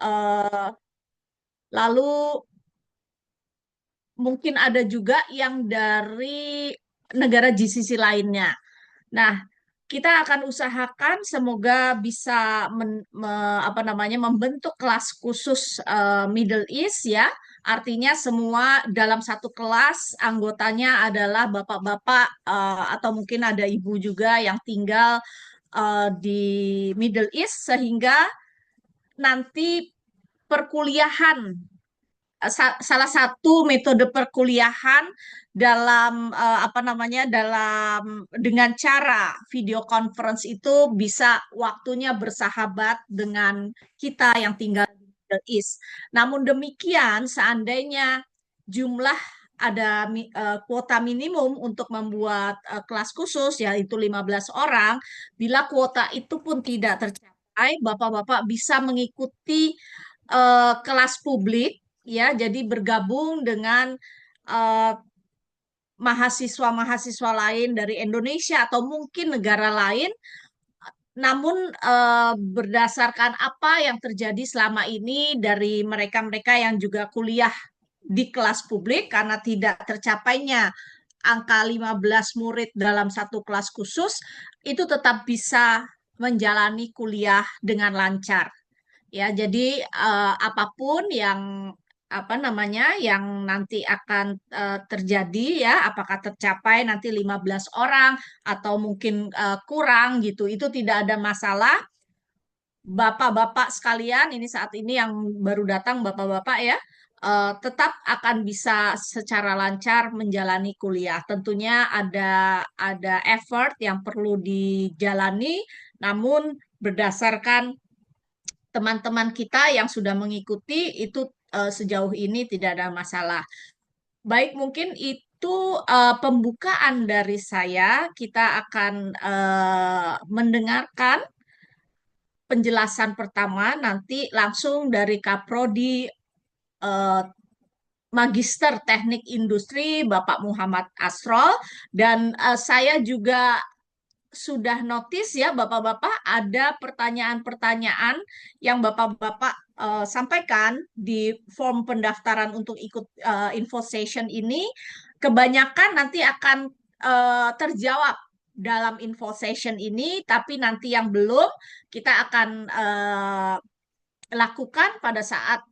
Eh, lalu mungkin ada juga yang dari negara GCC lainnya. Nah, kita akan usahakan semoga bisa membentuk kelas khusus Middle East ya. Artinya semua dalam satu kelas anggotanya adalah bapak-bapak atau mungkin ada ibu juga yang tinggal di Middle East sehingga nanti perkuliahan salah satu metode perkuliahan dalam dalam dengan cara video conference itu bisa waktunya bersahabat dengan kita yang tinggal di Middle East. Namun demikian, seandainya jumlah ada kuota minimum untuk membuat kelas khusus yaitu 15 orang, bila kuota itu pun tidak tercapai, Bapak-bapak bisa mengikuti kelas publik ya, jadi bergabung dengan eh, mahasiswa-mahasiswa lain dari Indonesia atau mungkin negara lain, namun berdasarkan apa yang terjadi selama ini dari mereka-mereka yang juga kuliah di kelas publik karena tidak tercapainya angka 15 murid dalam satu kelas khusus, itu tetap bisa menjalani kuliah dengan lancar. Ya, jadi apapun yang yang nanti akan terjadi ya, apakah tercapai nanti 15 orang atau mungkin kurang gitu, itu tidak ada masalah. Bapak-bapak sekalian, ini saat ini yang baru datang bapak-bapak ya, tetap akan bisa secara lancar menjalani kuliah. Tentunya ada effort yang perlu dijalani, namun berdasarkan teman-teman kita yang sudah mengikuti itu sejauh ini tidak ada masalah. Baik, mungkin itu pembukaan dari saya. Kita akan mendengarkan penjelasan pertama nanti langsung dari Kaprodi eh, Magister Teknik Industri Bapak Muhammad Asrol, dan saya juga sudah notice ya Bapak-bapak ada pertanyaan-pertanyaan yang Bapak-bapak sampaikan di form pendaftaran untuk ikut info session ini, kebanyakan nanti akan terjawab dalam info session ini, tapi nanti yang belum kita akan lakukan pada saat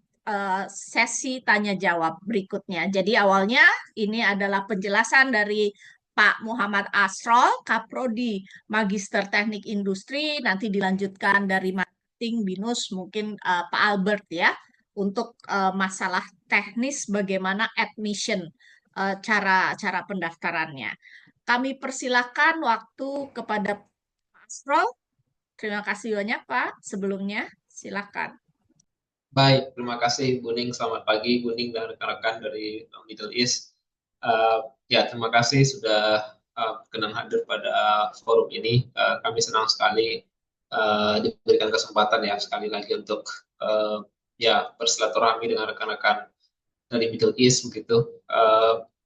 sesi tanya jawab berikutnya. Jadi awalnya ini adalah penjelasan dari Pak Muhammad Asrol, Kaprodi Magister Teknik Industri, nanti dilanjutkan dari marketing BINUS mungkin Pak Albert ya, untuk masalah teknis bagaimana admission, cara-cara pendaftarannya. Kami persilakan waktu kepada Pak Asrol. Terima kasih banyak Pak sebelumnya. Silakan. Baik, terima kasih Bu Ning. Selamat pagi Bu Ning dan rekan-rekan dari Middle East. Ya, terima kasih sudah berkenan hadir pada forum ini. Kami senang sekali diberikan kesempatan ya sekali lagi untuk ya bersilaturahmi dengan rekan-rekan dari Middle East begitu.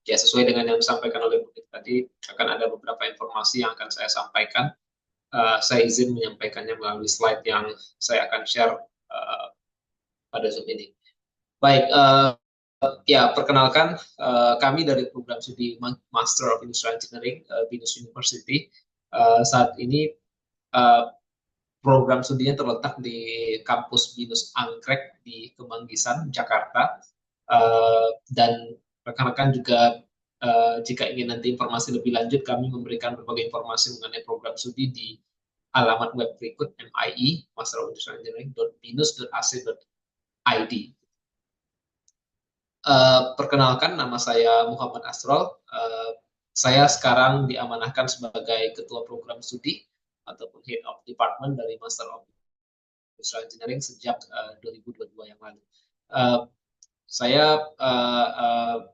Ya, sesuai dengan yang disampaikan oleh Bu Ning tadi, akan ada beberapa informasi yang akan saya sampaikan. Saya izin menyampaikannya melalui slide yang saya akan share pada Zoom ini. Baik, ya perkenalkan kami dari program studi Master of Industrial Engineering BINUS University. Saat ini program studinya terletak di kampus BINUS Anggrek di Kemanggisan, Jakarta. Dan rekan-rekan juga jika ingin nanti informasi lebih lanjut, kami memberikan berbagai informasi mengenai program studi di alamat web berikut MIE Master of Industrial Engineering.binus.ac.id. Perkenalkan, nama saya Muhammad Asrol. Saya sekarang diamanahkan sebagai Ketua Program Studi ataupun Head of Department dari Master of Industrial Engineering sejak 2022 yang lalu. Saya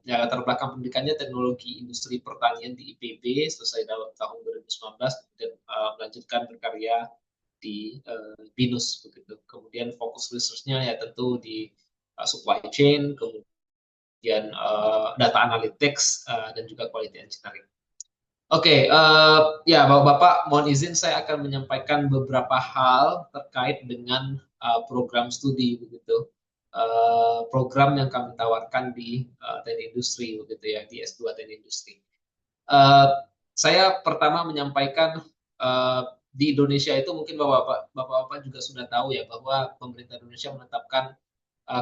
ya, latar belakang pendidikannya teknologi industri pertanian di IPB, selesai tahun 2019, kemudian melanjutkan berkarya di BINUS begitu. Kemudian fokus research-nya ya tentu di supply chain, kemudian data analytics dan juga quality engineering. Oke, ya Bapak-Bapak, mohon izin saya akan menyampaikan beberapa hal terkait dengan program studi begitu. Program yang kami tawarkan di Teknik Industri begitu ya, di S2 Teknik Industri. Eh, saya pertama menyampaikan di Indonesia itu mungkin Bapak-Bapak juga sudah tahu ya bahwa pemerintah Indonesia menetapkan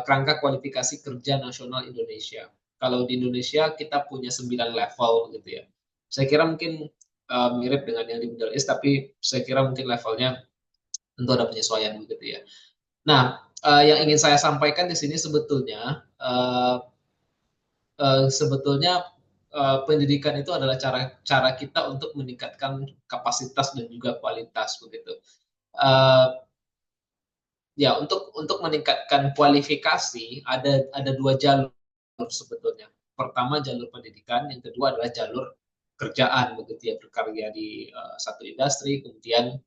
kerangka kualifikasi kerja nasional Indonesia. Kalau di Indonesia kita punya 9 level gitu ya. Saya kira mungkin mirip dengan yang di Middle East, tapi saya kira mungkin levelnya tentu ada penyesuaian begitu ya. Nah, yang ingin saya sampaikan di sini sebetulnya pendidikan itu adalah cara kita untuk meningkatkan kapasitas dan juga kualitas begitu. Uh, ya untuk meningkatkan kualifikasi ada dua jalur sebetulnya. Pertama jalur pendidikan, yang kedua adalah jalur kerjaan begitu ya, berkarya di satu industri, kemudian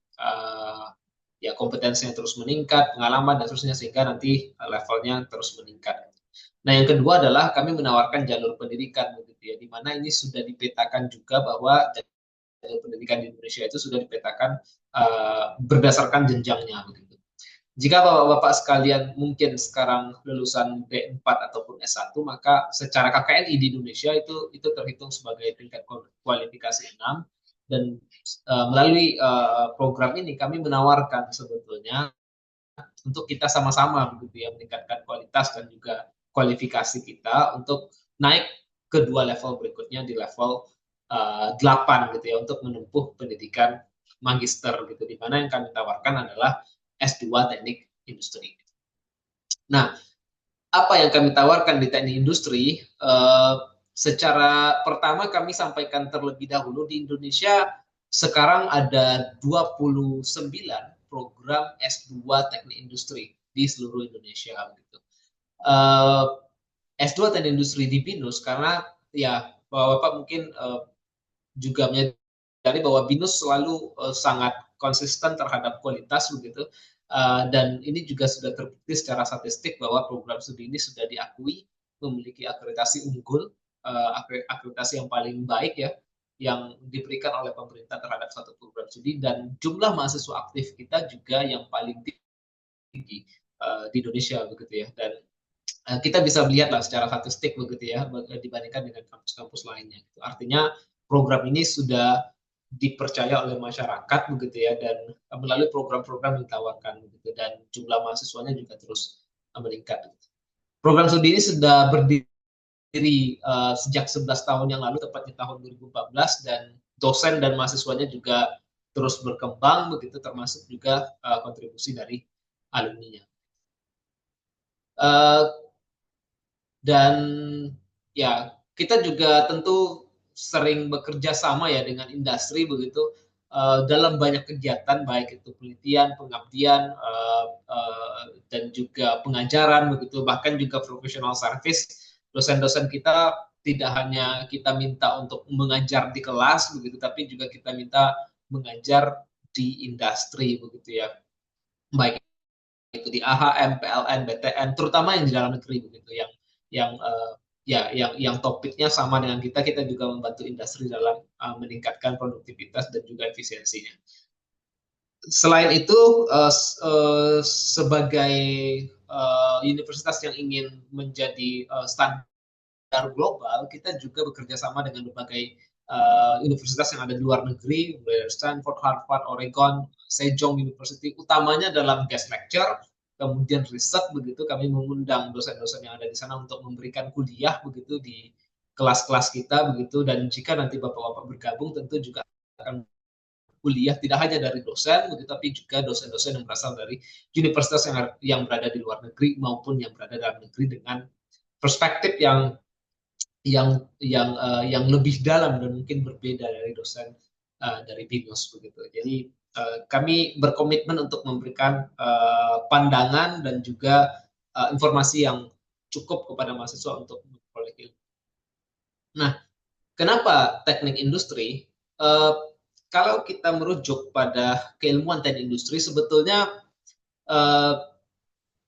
ya kompetensinya terus meningkat, pengalaman dan seterusnya sehingga nanti levelnya terus meningkat. Nah, yang kedua adalah kami menawarkan jalur pendidikan begitu ya, di mana ini sudah dipetakan juga bahwa jalur pendidikan di Indonesia itu sudah dipetakan berdasarkan jenjangnya begitu. Jika Bapak-Bapak sekalian mungkin sekarang lulusan D4 ataupun S1, maka secara KKNI di Indonesia itu terhitung sebagai tingkat kualifikasi 6 dan melalui program ini kami menawarkan sebetulnya untuk kita sama-sama begitu ya meningkatkan kualitas dan juga kualifikasi kita untuk naik ke dua level berikutnya di level 8 gitu ya untuk menempuh pendidikan magister gitu di mana yang kami tawarkan adalah S2 Teknik Industri. Nah, apa yang kami tawarkan di Teknik Industri secara pertama kami sampaikan terlebih dahulu di Indonesia sekarang ada 29 program S2 Teknik Industri di seluruh Indonesia gitu. S2 Teknik Industri di BINUS karena ya Bapak mungkin juga menyadari bahwa BINUS selalu sangat konsisten terhadap kualitas begitu. Dan ini juga sudah terbukti secara statistik bahwa program studi ini sudah diakui memiliki akreditasi unggul, akreditasi yang paling baik ya, yang diberikan oleh pemerintah terhadap satu program studi dan jumlah mahasiswa aktif kita juga yang paling tinggi di Indonesia begitu ya. Dan kita bisa melihat lah secara statistik begitu ya dibandingkan dengan kampus-kampus lainnya. Artinya program ini sudah dipercaya oleh masyarakat begitu ya dan melalui program-program yang ditawarkan begitu dan jumlah mahasiswanya juga terus meningkat. Program studi ini sudah berdiri sejak 11 tahun yang lalu tepatnya tahun 2014 dan dosen dan mahasiswanya juga terus berkembang begitu termasuk juga kontribusi dari alumninya. Dan ya kita juga tentu sering bekerja sama ya dengan industri begitu dalam banyak kegiatan baik itu penelitian, pengabdian dan juga pengajaran begitu bahkan juga professional service. Dosen-dosen kita tidak hanya kita minta untuk mengajar di kelas begitu tapi juga kita minta mengajar di industri begitu ya. Baik itu di AHM, PLN, BTN, terutama yang di dalam negeri begitu yang yang topiknya sama dengan kita juga membantu industri dalam meningkatkan produktivitas dan juga efisiensinya. Selain itu sebagai universitas yang ingin menjadi standar global, kita juga bekerja sama dengan berbagai universitas yang ada di luar negeri, mulai dari Stanford, Harvard, Oregon, Sejong University, utamanya dalam guest lecture, kemudian riset begitu kami mengundang dosen-dosen yang ada di sana untuk memberikan kuliah begitu di kelas-kelas kita begitu dan jika nanti Bapak-bapak bergabung tentu juga akan kuliah tidak hanya dari dosen begitu tapi juga dosen-dosen yang berasal dari universitas yang berada di luar negeri maupun yang berada dalam negeri dengan perspektif yang lebih dalam dan mungkin berbeda dari dosen dari BINUS begitu. Jadi kami berkomitmen untuk memberikan pandangan dan juga informasi yang cukup kepada mahasiswa untuk memperoleh ilmu. Nah, kenapa teknik industri? Kalau kita merujuk pada keilmuan teknik industri, sebetulnya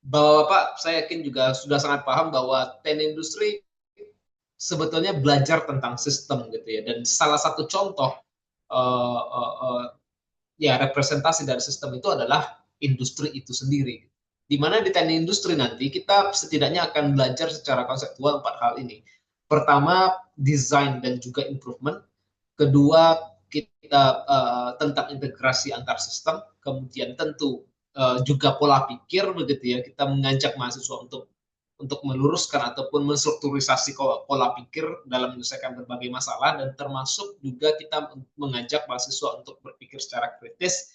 Bapak-bapak saya yakin juga sudah sangat paham bahwa teknik industri sebetulnya belajar tentang sistem gitu ya. Dan salah satu contoh uh, uh, uh, ya representasi dari sistem itu adalah industri itu sendiri. Di mana di teknik industri nanti kita setidaknya akan belajar secara konseptual 4 hal ini. Pertama, desain dan juga improvement. Kedua, kita tentang integrasi antar sistem. Kemudian tentu juga pola pikir begitu ya. Kita mengajak mahasiswa untuk meluruskan ataupun menstrukturisasi pola pikir dalam menyelesaikan berbagai masalah, dan termasuk juga kita mengajak mahasiswa untuk berpikir secara kritis,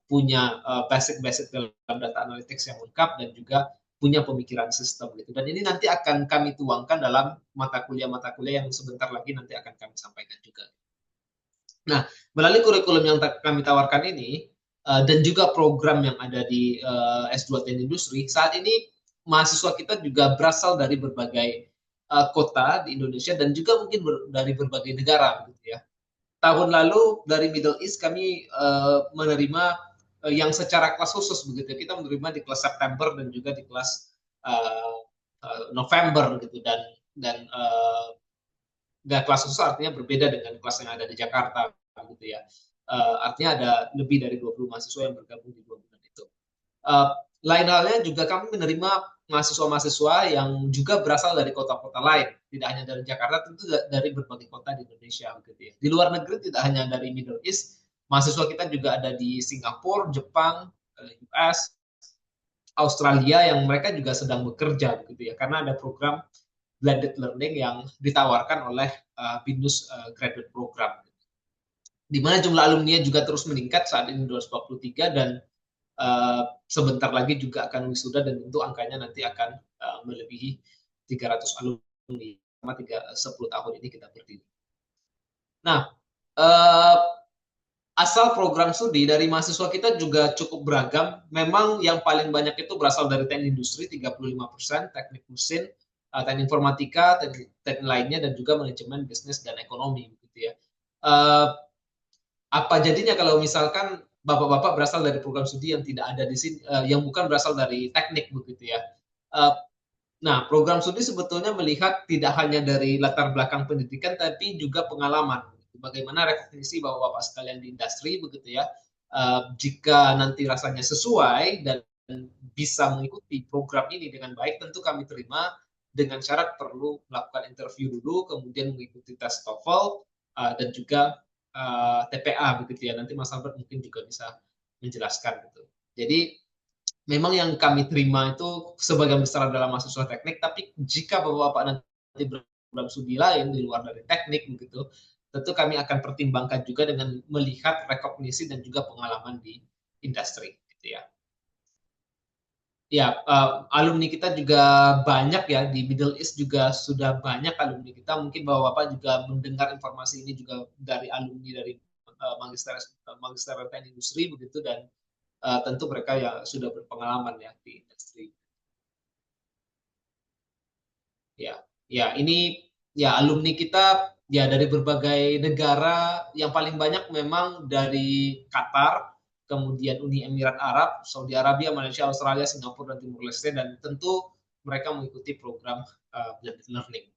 punya basic-basic dalam data analytics yang lengkap, dan juga punya pemikiran sistem gitu. Dan ini nanti akan kami tuangkan dalam mata kuliah-mata kuliah yang sebentar lagi nanti akan kami sampaikan juga. Nah, melalui kurikulum yang kami tawarkan ini dan juga program yang ada di S2 Teknik Industri, saat ini mahasiswa kita juga berasal dari berbagai kota di Indonesia dan juga mungkin dari berbagai negara gitu ya. Tahun lalu dari Middle East kami menerima yang secara kelas khusus begitu. Kita menerima di kelas September dan juga di kelas November gitu, dan kelas khusus artinya berbeda dengan kelas yang ada di Jakarta gitu ya. Artinya ada lebih dari 20 mahasiswa yang bergabung di 2 bulan itu. Lain halnya juga kami menerima mahasiswa-mahasiswa yang juga berasal dari kota-kota lain, tidak hanya dari Jakarta, tentu dari berbagai kota di Indonesia gitu ya. Di luar negeri tidak hanya dari Middle East, mahasiswa kita juga ada di Singapura, Jepang, US, Australia, yang mereka juga sedang bekerja gitu ya, karena ada program blended learning yang ditawarkan oleh BINUS graduate program, di mana jumlah alumni juga terus meningkat, saat ini 243, dan sebentar lagi juga akan wisuda, dan tentu angkanya nanti akan melebihi 300 alumni selama 10 tahun ini kita berdiri. Nah, asal program studi dari mahasiswa kita juga cukup beragam. Memang yang paling banyak itu berasal dari teknik industri 35%, teknik mesin, teknik informatika, teknik lainnya, dan juga manajemen bisnis dan ekonomi gitu ya. Apa jadinya kalau misalkan bapak-bapak berasal dari program studi yang tidak ada di sini, yang bukan berasal dari teknik begitu ya. Nah, program studi sebetulnya melihat tidak hanya dari latar belakang pendidikan, tapi juga pengalaman. Bagaimana rekognisi bapak-bapak sekalian di industri begitu ya. Jika nanti rasanya sesuai dan bisa mengikuti program ini dengan baik, tentu kami terima, dengan syarat perlu melakukan interview dulu, kemudian mengikuti tes TOEFL dan juga TPA begitu ya. Nanti Mas Albert mungkin juga bisa menjelaskan gitu. Jadi memang yang kami terima itu sebagian besar adalah mahasiswa teknik, tapi jika bapak-bapak nanti berprogram studi lain di luar dari teknik begitu, tentu kami akan pertimbangkan juga dengan melihat rekognisi dan juga pengalaman di industri gitu ya. Ya, alumni kita juga banyak ya, di Middle East juga sudah banyak alumni kita. Mungkin bapak-bapak juga mendengar informasi ini juga dari alumni dari Magister Teknik Industri begitu, dan tentu mereka ya sudah berpengalaman ya di industri. Ya, ini ya alumni kita ya dari berbagai negara, yang paling banyak memang dari Qatar, kemudian Uni Emirat Arab, Saudi Arabia, Malaysia, Australia, Singapura, dan Timur Leste, dan tentu mereka mengikuti program blended learning.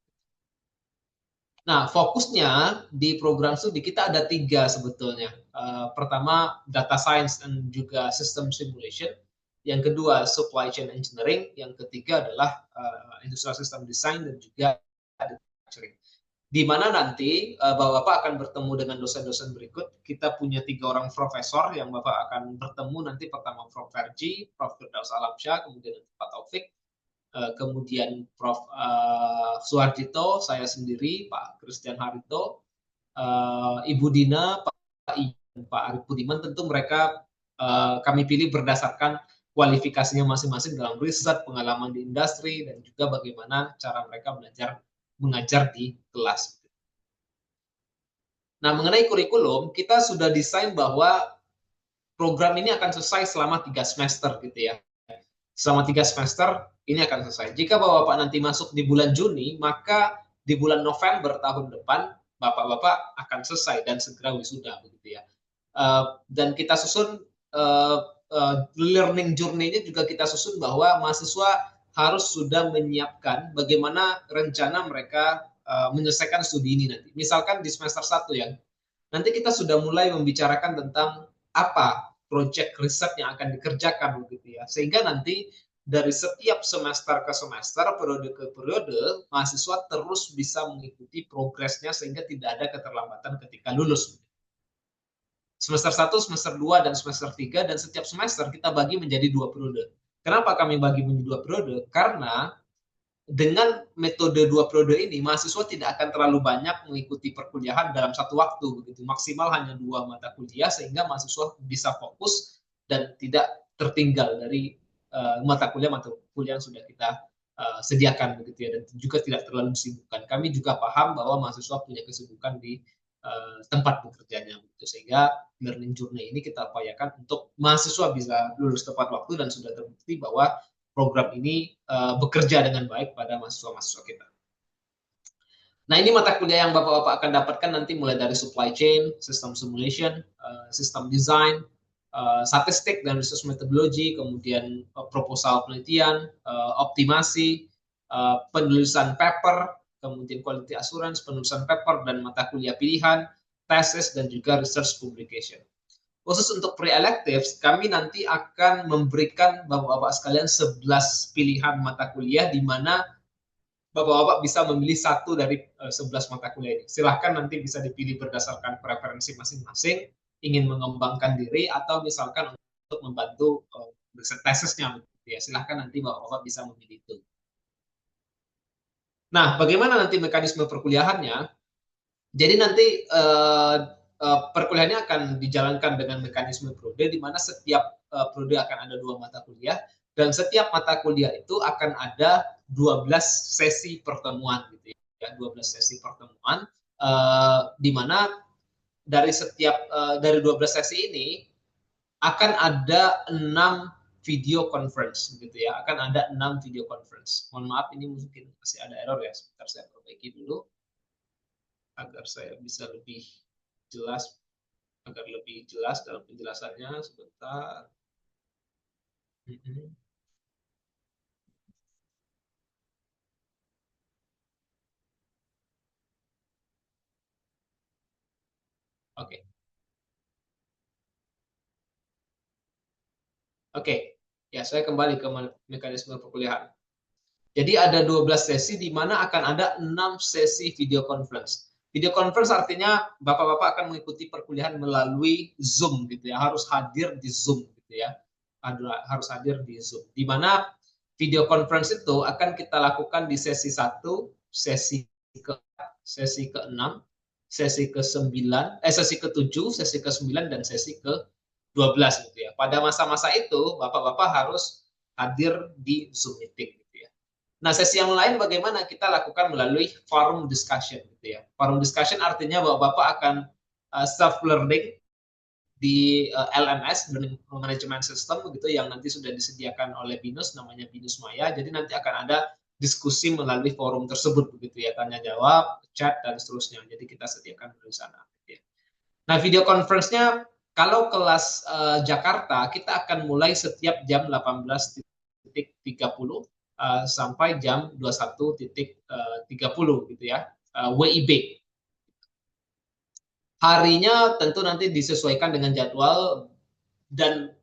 Nah, fokusnya di program studi kita ada 3 sebetulnya. Pertama, data science dan juga system simulation. Yang kedua, supply chain engineering. Yang ketiga adalah industrial system design dan juga manufacturing. Di mana nanti Bapak akan bertemu dengan dosen-dosen berikut. Kita punya 3 orang profesor yang Bapak akan bertemu nanti. Pertama Prof. Ferji, Prof. Firdaus Alamsyah, kemudian Pak Taufik, kemudian Prof. Suharjito, saya sendiri, Pak Christian Harito, Ibu Dina, Pak Ian, Pak Arif Budiman. Tentu mereka kami pilih berdasarkan kualifikasinya masing-masing dalam riset, pengalaman di industri, dan juga bagaimana cara mereka mengajar di kelas. Nah, mengenai kurikulum, kita sudah desain bahwa program ini akan selesai selama 3 semester gitu ya. Selama 3 semester ini akan selesai. Jika bapak-bapak nanti masuk di bulan Juni, maka di bulan November tahun depan bapak-bapak akan selesai dan segera wisuda begitu ya. Dan kita susun learning journey-nya juga kita susun bahwa mahasiswa harus sudah menyiapkan bagaimana rencana mereka menyelesaikan studi ini nanti. Misalkan di semester 1 ya. nanti kita sudah mulai membicarakan tentang apa proyek riset yang akan dikerjakan begitu ya. Sehingga nanti dari setiap semester ke semester, periode ke periode, mahasiswa terus bisa mengikuti progresnya sehingga tidak ada keterlambatan ketika lulus. Semester 1, semester 2, dan semester 3, dan setiap semester kita bagi menjadi 2 periode. Kenapa kami bagi menjadi 2 periode? Karena dengan metode 2 periode ini, mahasiswa tidak akan terlalu banyak mengikuti perkuliahan dalam satu waktu, begitu. Maksimal hanya 2 mata kuliah, sehingga mahasiswa bisa fokus dan tidak tertinggal dari mata kuliah yang sudah kita sediakan, begitu ya, dan juga tidak terlalu disibukkan. Kami juga paham bahwa mahasiswa punya kesibukan di tempat bekerjanya, begitu. Sehingga learning journey ini kita upayakan untuk mahasiswa bisa lulus tepat waktu, dan sudah terbukti bahwa program ini bekerja dengan baik pada mahasiswa-mahasiswa kita. Nah, ini mata kuliah yang Bapak-Bapak akan dapatkan nanti mulai dari supply chain, system simulation, system design, statistik dan research methodology, kemudian proposal penelitian, optimasi, penulisan paper, kemudian quality assurance, penulisan paper dan mata kuliah pilihan, thesis, dan juga research publication. Khusus untuk pre-elective, kami nanti akan memberikan Bapak-Bapak sekalian 11 pilihan mata kuliah di mana Bapak-Bapak bisa memilih satu dari 11 mata kuliah ini. Silahkan nanti bisa dipilih berdasarkan preferensi masing-masing, ingin mengembangkan diri, atau misalkan untuk membantu tesisnya. Ya, silahkan nanti Bapak-Bapak bisa memilih itu. Nah, bagaimana nanti mekanisme perkuliahannya? Jadi nanti perkuliahannya akan dijalankan dengan mekanisme periode, di mana setiap periode akan ada 2 mata kuliah, dan setiap mata kuliah itu akan ada 12 sesi pertemuan gitu ya, 12 sesi pertemuan, di mana dari 12 sesi ini akan ada 6 video conference gitu ya, akan ada 6 video conference. Mohon maaf, ini mungkin masih ada error ya, sebentar saya perbaiki dulu agar saya bisa lebih jelas, dalam penjelasannya. Sebentar. Oke. Oke. Ya, saya kembali ke mekanisme perkuliahan. Jadi ada 12 sesi di mana akan ada 6 sesi video conference. Video conference artinya Bapak-Bapak akan mengikuti perkuliahan melalui Zoom gitu ya, harus hadir di Zoom gitu ya. Harus hadir di Zoom. Di mana video conference itu akan kita lakukan di sesi 1, sesi sesi ke-6, sesi ke-9, sesi ke-7, sesi ke-9, dan sesi ke-12 gitu ya. Pada masa-masa itu Bapak-bapak harus hadir di Zoom meeting gitu ya. Nah, sesi yang lain bagaimana kita lakukan melalui forum discussion gitu ya. Forum discussion artinya bahwa Bapak akan self learning di LMS, Learning Management System gitu, yang nanti sudah disediakan oleh BINUS, namanya BINUS Maya. Jadi nanti akan ada diskusi melalui forum tersebut begitu ya, tanya jawab, chat, dan seterusnya. Jadi kita sediakan di sana gitu ya. Nah, video conference-nya kalau kelas Jakarta kita akan mulai setiap jam 18.30 sampai jam 21.30 gitu ya, WIB. Harinya tentu nanti disesuaikan dengan jadwal, dan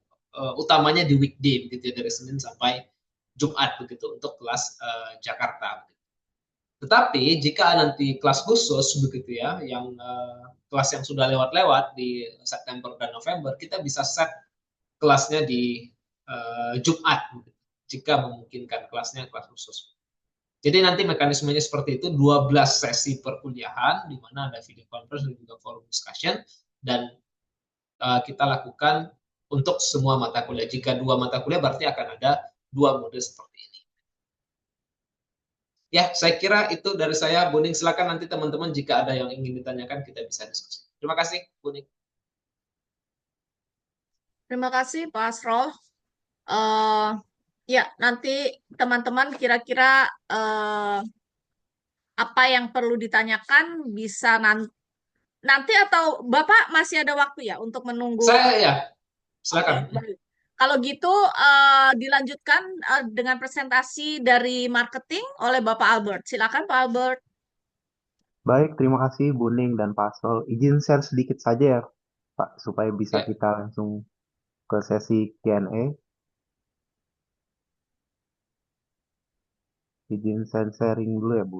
utamanya di weekday gitu ya, dari Senin sampai Jumat begitu untuk kelas Jakarta. Tetapi jika nanti kelas khusus begitu ya, yang kelas yang sudah lewat-lewat di September dan November, kita bisa set kelasnya di Jumat jika memungkinkan kelasnya kelas khusus. Jadi nanti mekanismenya seperti itu, 12 sesi perkuliahan di mana ada video conference dan juga forum discussion, dan kita lakukan untuk semua mata kuliah. Jika 2 mata kuliah berarti akan ada 2 mode seperti ini. Ya, saya kira itu dari saya, Buning. Silakan nanti teman-teman jika ada yang ingin ditanyakan kita bisa diskusi. Terima kasih, Buning. Terima kasih Pak Asrol. Ya, nanti teman-teman kira-kira apa yang perlu ditanyakan bisa nanti atau Bapak masih ada waktu ya untuk menunggu? Saya ya, Oke, silakan. baik. Kalau gitu dilanjutkan dengan presentasi dari marketing oleh Bapak Albert. Silakan Pak Albert. Baik, terima kasih Bu Ning dan Pak Sol. Izin share sedikit saja ya, Pak, supaya bisa Ya, kita langsung ke sesi Q&A. Izin share sharing dulu ya, Bu.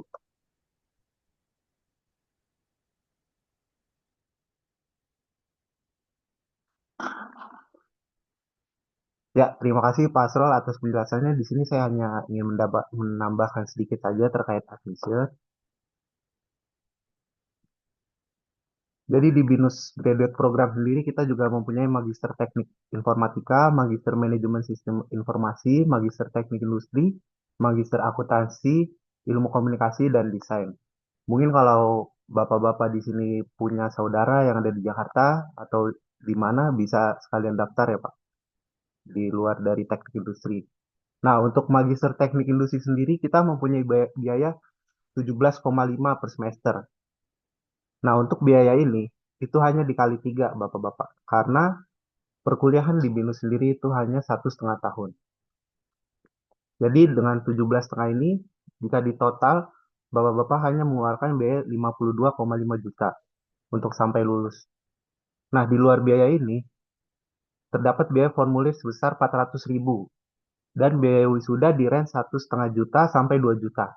Ya, terima kasih Pak Asrul atas penjelasannya. Di sini saya hanya ingin menambahkan sedikit saja terkait admission. Jadi di BINUS Graduate Program sendiri kita juga mempunyai Magister Teknik Informatika, Magister Manajemen Sistem Informasi, Magister Teknik Industri, Magister Akuntansi, Ilmu Komunikasi, dan Desain. Mungkin kalau bapak-bapak di sini punya saudara yang ada di Jakarta atau di mana bisa sekalian daftar ya Pak, di luar dari teknik industri. Nah, untuk Magister Teknik Industri sendiri kita mempunyai biaya 17,5 per semester. Nah, untuk biaya ini itu hanya dikali 3, Bapak-Bapak. Karena perkuliahan di BINUS sendiri itu hanya 1,5 tahun. Jadi dengan 17,5 ini, jika di total, Bapak-Bapak hanya mengeluarkan biaya 52,5 juta untuk sampai lulus. Nah, di luar biaya ini, terdapat biaya formulir sebesar 400.000 dan biaya wisuda di range 1,5 juta sampai 2 juta.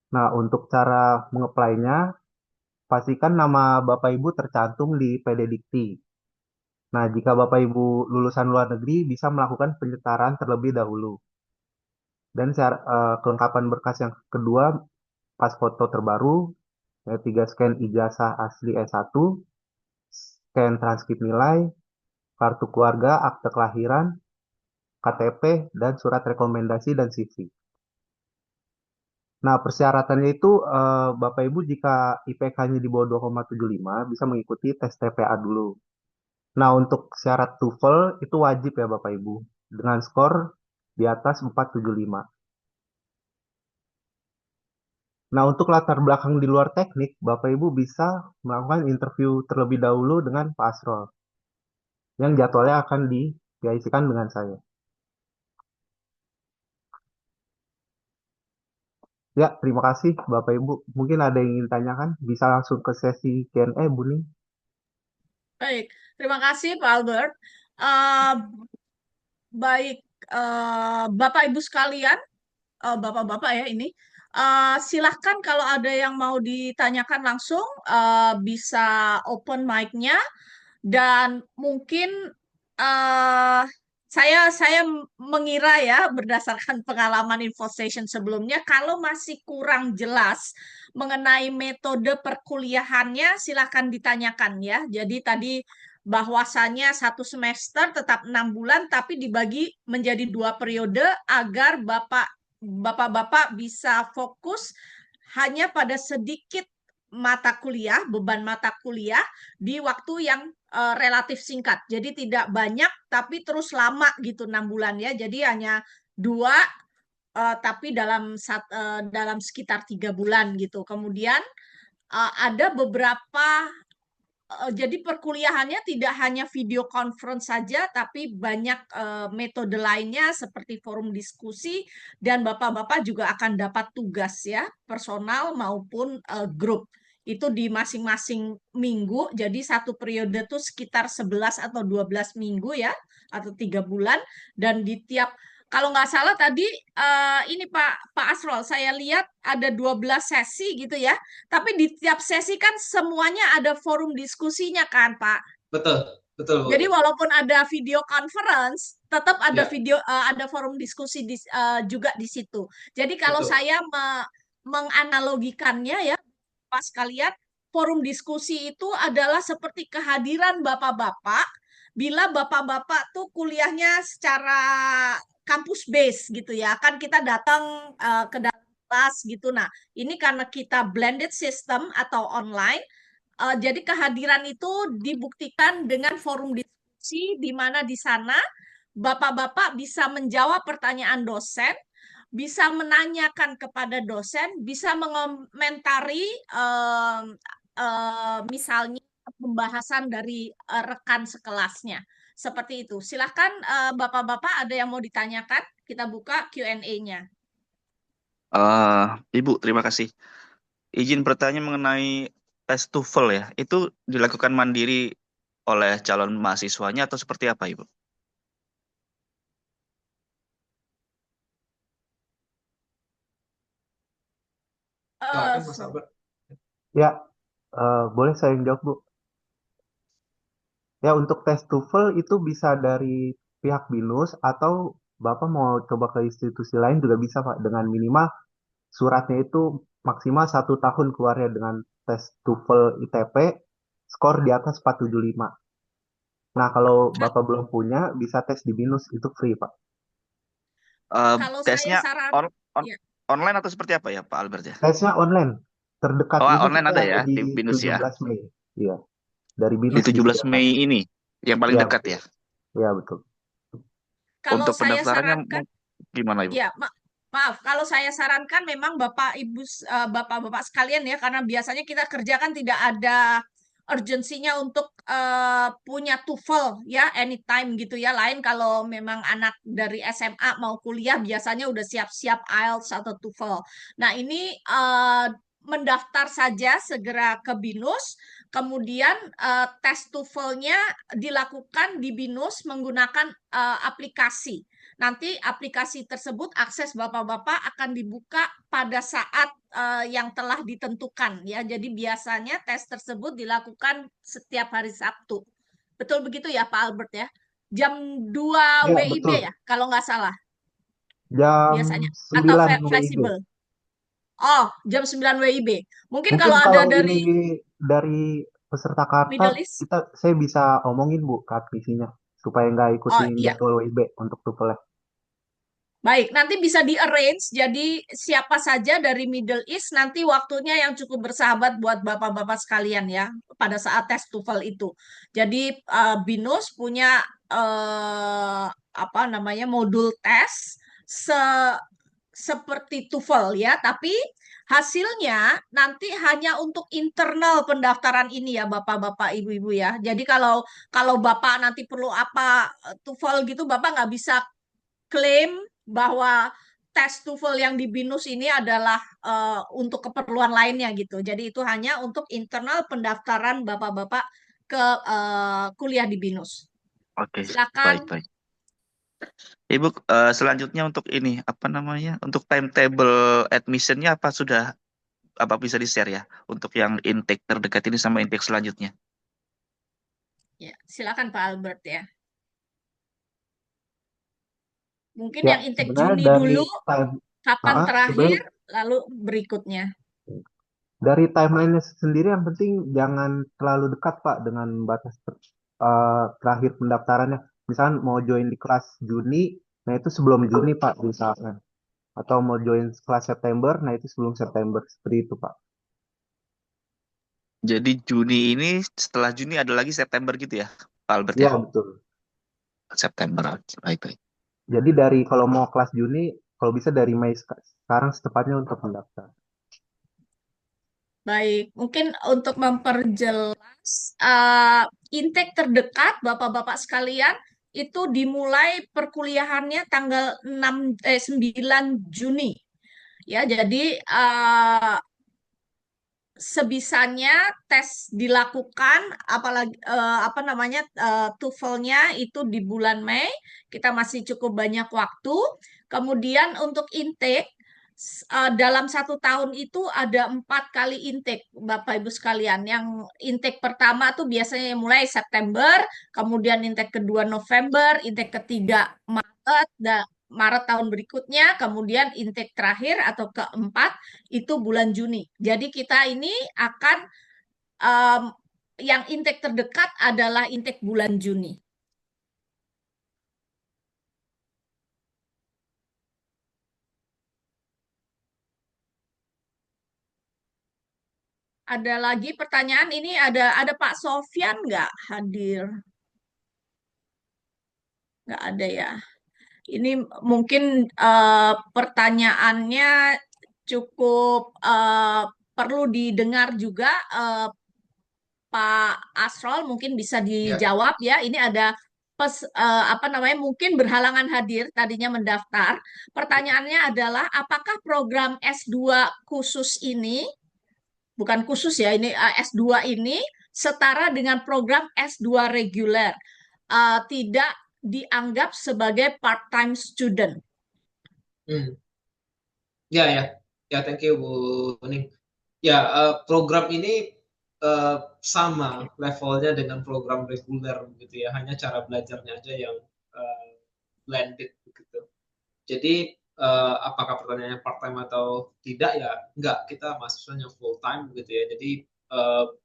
Nah, untuk cara mengapply-nya, pastikan nama Bapak Ibu tercantum di PD Dikti. Nah, jika Bapak Ibu lulusan luar negeri bisa melakukan penyetaraan terlebih dahulu. Dan kelengkapan berkas yang kedua, pas foto terbaru, yang tiga scan ijazah asli S1, scan transkrip nilai, kartu keluarga, akte kelahiran, KTP, dan surat rekomendasi dan CV. Nah, persyaratannya itu Bapak Ibu jika IPK-nya di bawah 2,75 bisa mengikuti tes TPA dulu. Nah, untuk syarat TOEFL itu wajib ya Bapak Ibu dengan skor di atas 475. Nah, untuk latar belakang di luar teknik, Bapak Ibu bisa melakukan interview terlebih dahulu dengan Pak Asrol yang jadwalnya akan diisikan dengan saya. Ya, terima kasih Bapak Ibu. Mungkin ada yang ingin tanyakan, bisa langsung ke sesi Q&A, Bu Ning. Baik, terima kasih Pak Albert. Eh, baik, Bapak Ibu sekalian, Bapak-bapak ya ini, silahkan kalau ada yang mau ditanyakan langsung, bisa open mic-nya. Dan mungkin eh saya mengira ya berdasarkan pengalaman info session sebelumnya kalau masih kurang jelas mengenai metode perkuliahannya silakan ditanyakan ya. Jadi tadi bahwasannya satu semester tetap 6 bulan tapi dibagi menjadi 2 periode agar bapak-bapak bisa fokus hanya pada sedikit mata kuliah, beban mata kuliah di waktu yang relatif singkat. Jadi tidak banyak tapi terus lama gitu 6 bulan ya. Jadi hanya dua tapi dalam sekitar 3 bulan gitu. Kemudian ada beberapa jadi perkuliahannya tidak hanya video conference saja, tapi banyak metode lainnya seperti forum diskusi dan bapak-bapak juga akan dapat tugas ya, personal maupun grup. Itu di masing-masing minggu, jadi satu periode itu sekitar 11 atau 12 minggu ya, atau 3 bulan. Dan di tiap kalau nggak salah tadi ini Pak Asrol, saya lihat ada 12 sesi gitu ya. Tapi di tiap sesi kan semuanya ada forum diskusinya kan, Pak. betul, betul Bu. Jadi walaupun ada video conference, tetap ada Ya, ada forum diskusi juga di situ. Jadi kalau betul. saya menganalogikannya ya, pas kalian forum diskusi itu adalah seperti kehadiran bapak-bapak bila bapak-bapak tuh kuliahnya secara kampus base gitu ya. Kan kita datang ke dalam kelas gitu. Nah, ini karena kita blended system atau online, jadi kehadiran itu dibuktikan dengan forum diskusi di mana di sana bapak-bapak bisa menjawab pertanyaan dosen, bisa menanyakan kepada dosen, bisa mengomentari misalnya pembahasan dari rekan sekelasnya. Seperti itu. Silahkan Bapak-Bapak ada yang mau ditanyakan? Kita buka Q&A-nya. Ibu, terima kasih. Izin bertanya mengenai tes TOEFL ya. Itu dilakukan mandiri oleh calon mahasiswanya atau seperti apa, Ibu? Silakan Mas Albert. Ya, boleh saya yang jawab, Bu. Ya, untuk tes TOEFL itu bisa dari pihak BINUS atau Bapak mau coba ke institusi lain juga bisa, Pak. Dengan minimal suratnya itu maksimal 1 tahun keluarnya dengan tes TOEFL ITP, skor di atas 475. Nah, kalau Bapak belum punya, bisa tes di BINUS, itu free, Pak. Kalau saya Tesnya saran, on- on- ya, online atau seperti apa ya, Pak Albert ya? Tesnya online. Terdekat Oh, BINUS online itu ada ada ya di di BINUS ya. 17 Mei. Iya, dari Di BINUS 17 disediakan. Mei ini yang paling Iya, dekat betul. ya. Iya, betul. kalau Untuk saya pendaftarannya sarankan, gimana, Ibu? ya, maaf, kalau saya sarankan memang Bapak Ibu Bapak-bapak sekalian ya, karena biasanya kita kerja kan tidak ada urgensinya untuk punya TOEFL ya anytime gitu ya. Lain kalau memang anak dari SMA mau kuliah biasanya udah siap-siap IELTS atau TOEFL. Nah, ini mendaftar saja segera ke BINUS, kemudian tes TOEFL-nya dilakukan di BINUS menggunakan aplikasi. Nanti aplikasi tersebut akses Bapak-bapak akan dibuka pada saat yang telah ditentukan ya. Jadi biasanya tes tersebut dilakukan setiap hari Sabtu. Betul begitu ya Pak Albert ya? Jam 2 Ya, WIB betul. ya kalau nggak salah Jam biasanya atau 9 WIB. fleksibel. Oh, jam 9 WIB. Mungkin Mungkin kalau ada kalau ini dari dari peserta karta, Middle East. saya bisa omongin, Bu, ke admisinya. Supaya nggak Oh ikutin iya, jadwal WIB untuk TOEFL. baik, nanti bisa di-arrange. Jadi siapa saja dari Middle East nanti waktunya yang cukup bersahabat buat bapak-bapak sekalian ya pada saat tes TOEFL itu. Jadi BINUS punya apa namanya modul tes seperti TOEFL ya, tapi hasilnya nanti hanya untuk internal pendaftaran ini ya Bapak-bapak Ibu-ibu ya. Jadi kalau kalau Bapak nanti perlu apa TOEFL gitu Bapak nggak bisa klaim bahwa tes TOEFL yang di BINUS ini adalah untuk keperluan lainnya gitu. Jadi itu hanya untuk internal pendaftaran bapak-bapak ke kuliah di BINUS. Oke, Silakan. baik-baik. Ibu, selanjutnya untuk ini apa namanya? Untuk timetable admissionnya apa bisa di-share ya untuk yang intake terdekat ini sama intake selanjutnya? Ya, silakan Pak Albert ya. Mungkin Ya, yang intake sebenarnya Juni dari dulu, time, kapan terakhir, sebenarnya lalu berikutnya. dari timeline-nya sendiri yang penting jangan terlalu dekat, Pak, dengan batas terakhir pendaftarannya. Misalkan mau join di kelas Juni, nah itu sebelum Juni, Pak, misalkan. Atau mau join kelas September, nah itu sebelum September. Seperti itu, Pak. Jadi Juni ini setelah Juni ada lagi September gitu ya, Pak Albert ya? Iya, betul. September, baik-baik. Jadi dari kalau mau kelas Juni, kalau bisa dari Mei sekarang setepatnya untuk mendaftar. Baik, mungkin untuk memperjelas intake terdekat Bapak-bapak sekalian itu dimulai perkuliahannya tanggal 9 Juni. Ya, jadi sebisanya tes dilakukan apalagi apa namanya TOEFL-nya itu di bulan Mei. Kita masih cukup banyak waktu. Kemudian untuk intake dalam 1 tahun itu ada 4 kali intake, Bapak Ibu sekalian. Yang intake pertama tuh biasanya mulai September, kemudian intake kedua November, intake ketiga Maret, dan Maret tahun berikutnya, kemudian intake terakhir atau keempat itu bulan Juni. Jadi kita ini akan em, yang intake terdekat adalah intake bulan Juni. Ada lagi pertanyaan ini ada Pak Sofyan nggak hadir? Nggak ada ya. Ini mungkin pertanyaannya cukup perlu didengar juga Pak Asrol mungkin bisa Ya, dijawab ya. Ini ada apa namanya mungkin berhalangan hadir tadinya mendaftar. Pertanyaannya adalah apakah program S2 khusus ini, bukan khusus ya, ini S2 ini setara dengan program S2 reguler, tidak dianggap sebagai part-time student. hmm. Ya, ya, ya, thank you Bu Ning. Ya, program ini sama levelnya dengan program reguler gitu ya, hanya cara belajarnya aja yang uh, blended begitu. Jadi apakah pertanyaannya part time atau tidak ya? Enggak, kita mahasiswanya full time gitu ya. Jadi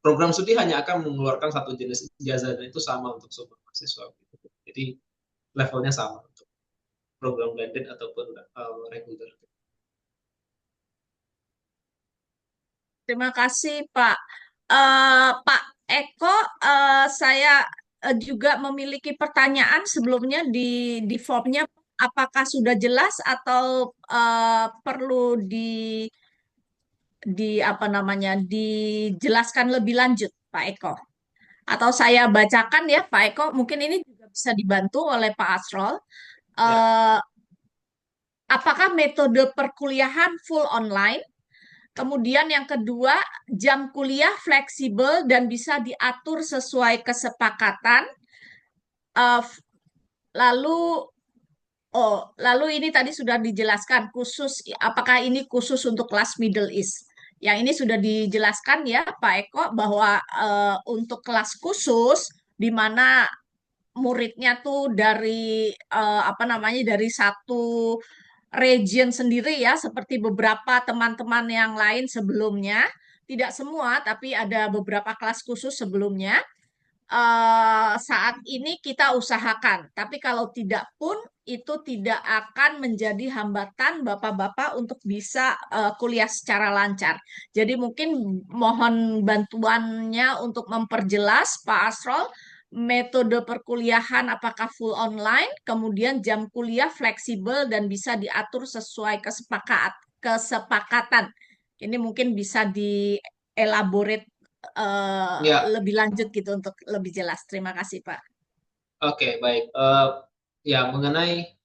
program studi hanya akan mengeluarkan satu jenis ijazah dan itu sama untuk semua mahasiswa gitu. Jadi levelnya sama untuk program blended ataupun reguler. Terima kasih, Pak. Pak Eko, saya juga memiliki pertanyaan sebelumnya di formnya. Apakah sudah jelas atau perlu di apa namanya dijelaskan lebih lanjut, Pak Eko? Atau saya bacakan ya, Pak Eko. Mungkin ini juga bisa dibantu oleh Pak Asrol. Ya, Eh, apakah metode perkuliahan full online? Kemudian yang kedua, jam kuliah fleksibel dan bisa diatur sesuai kesepakatan. Eh, lalu, lalu ini tadi sudah dijelaskan khusus, apakah ini khusus untuk kelas Middle East? Yang ini sudah dijelaskan ya, Pak Eko, bahwa untuk kelas khusus di mana muridnya tuh dari apa namanya dari satu region sendiri ya, seperti beberapa teman-teman yang lain sebelumnya. Tidak semua, tapi ada beberapa kelas khusus sebelumnya. Saat ini kita usahakan, tapi kalau tidak pun itu tidak akan menjadi hambatan Bapak-Bapak untuk bisa kuliah secara lancar. Jadi mungkin mohon bantuannya untuk memperjelas Pak Asrol metode perkuliahan apakah full online, kemudian jam kuliah fleksibel dan bisa diatur sesuai kesepakatan. Ini mungkin bisa dielaborate ya, lebih lanjut gitu untuk lebih jelas. Terima kasih, Pak. oke, baik. Ya, mengenai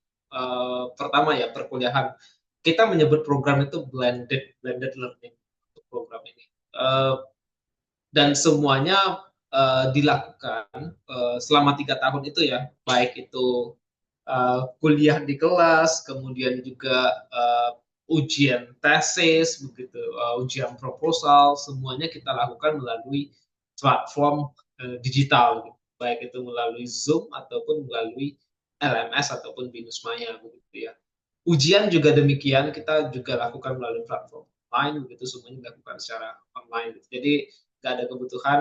pertama ya perkuliahan, kita menyebut program itu blended learning untuk program ini. Dan semuanya dilakukan selama 3 tahun itu ya, baik itu kuliah di kelas, kemudian juga ujian tesis, begitu, ujian proposal, semuanya kita lakukan melalui platform digital, gitu. Baik itu melalui Zoom ataupun melalui LMS ataupun Binus Maya, begitu ya. Ujian juga demikian, kita juga lakukan melalui platform online, begitu semuanya dilakukan secara online. Gitu. Jadi nggak ada kebutuhan,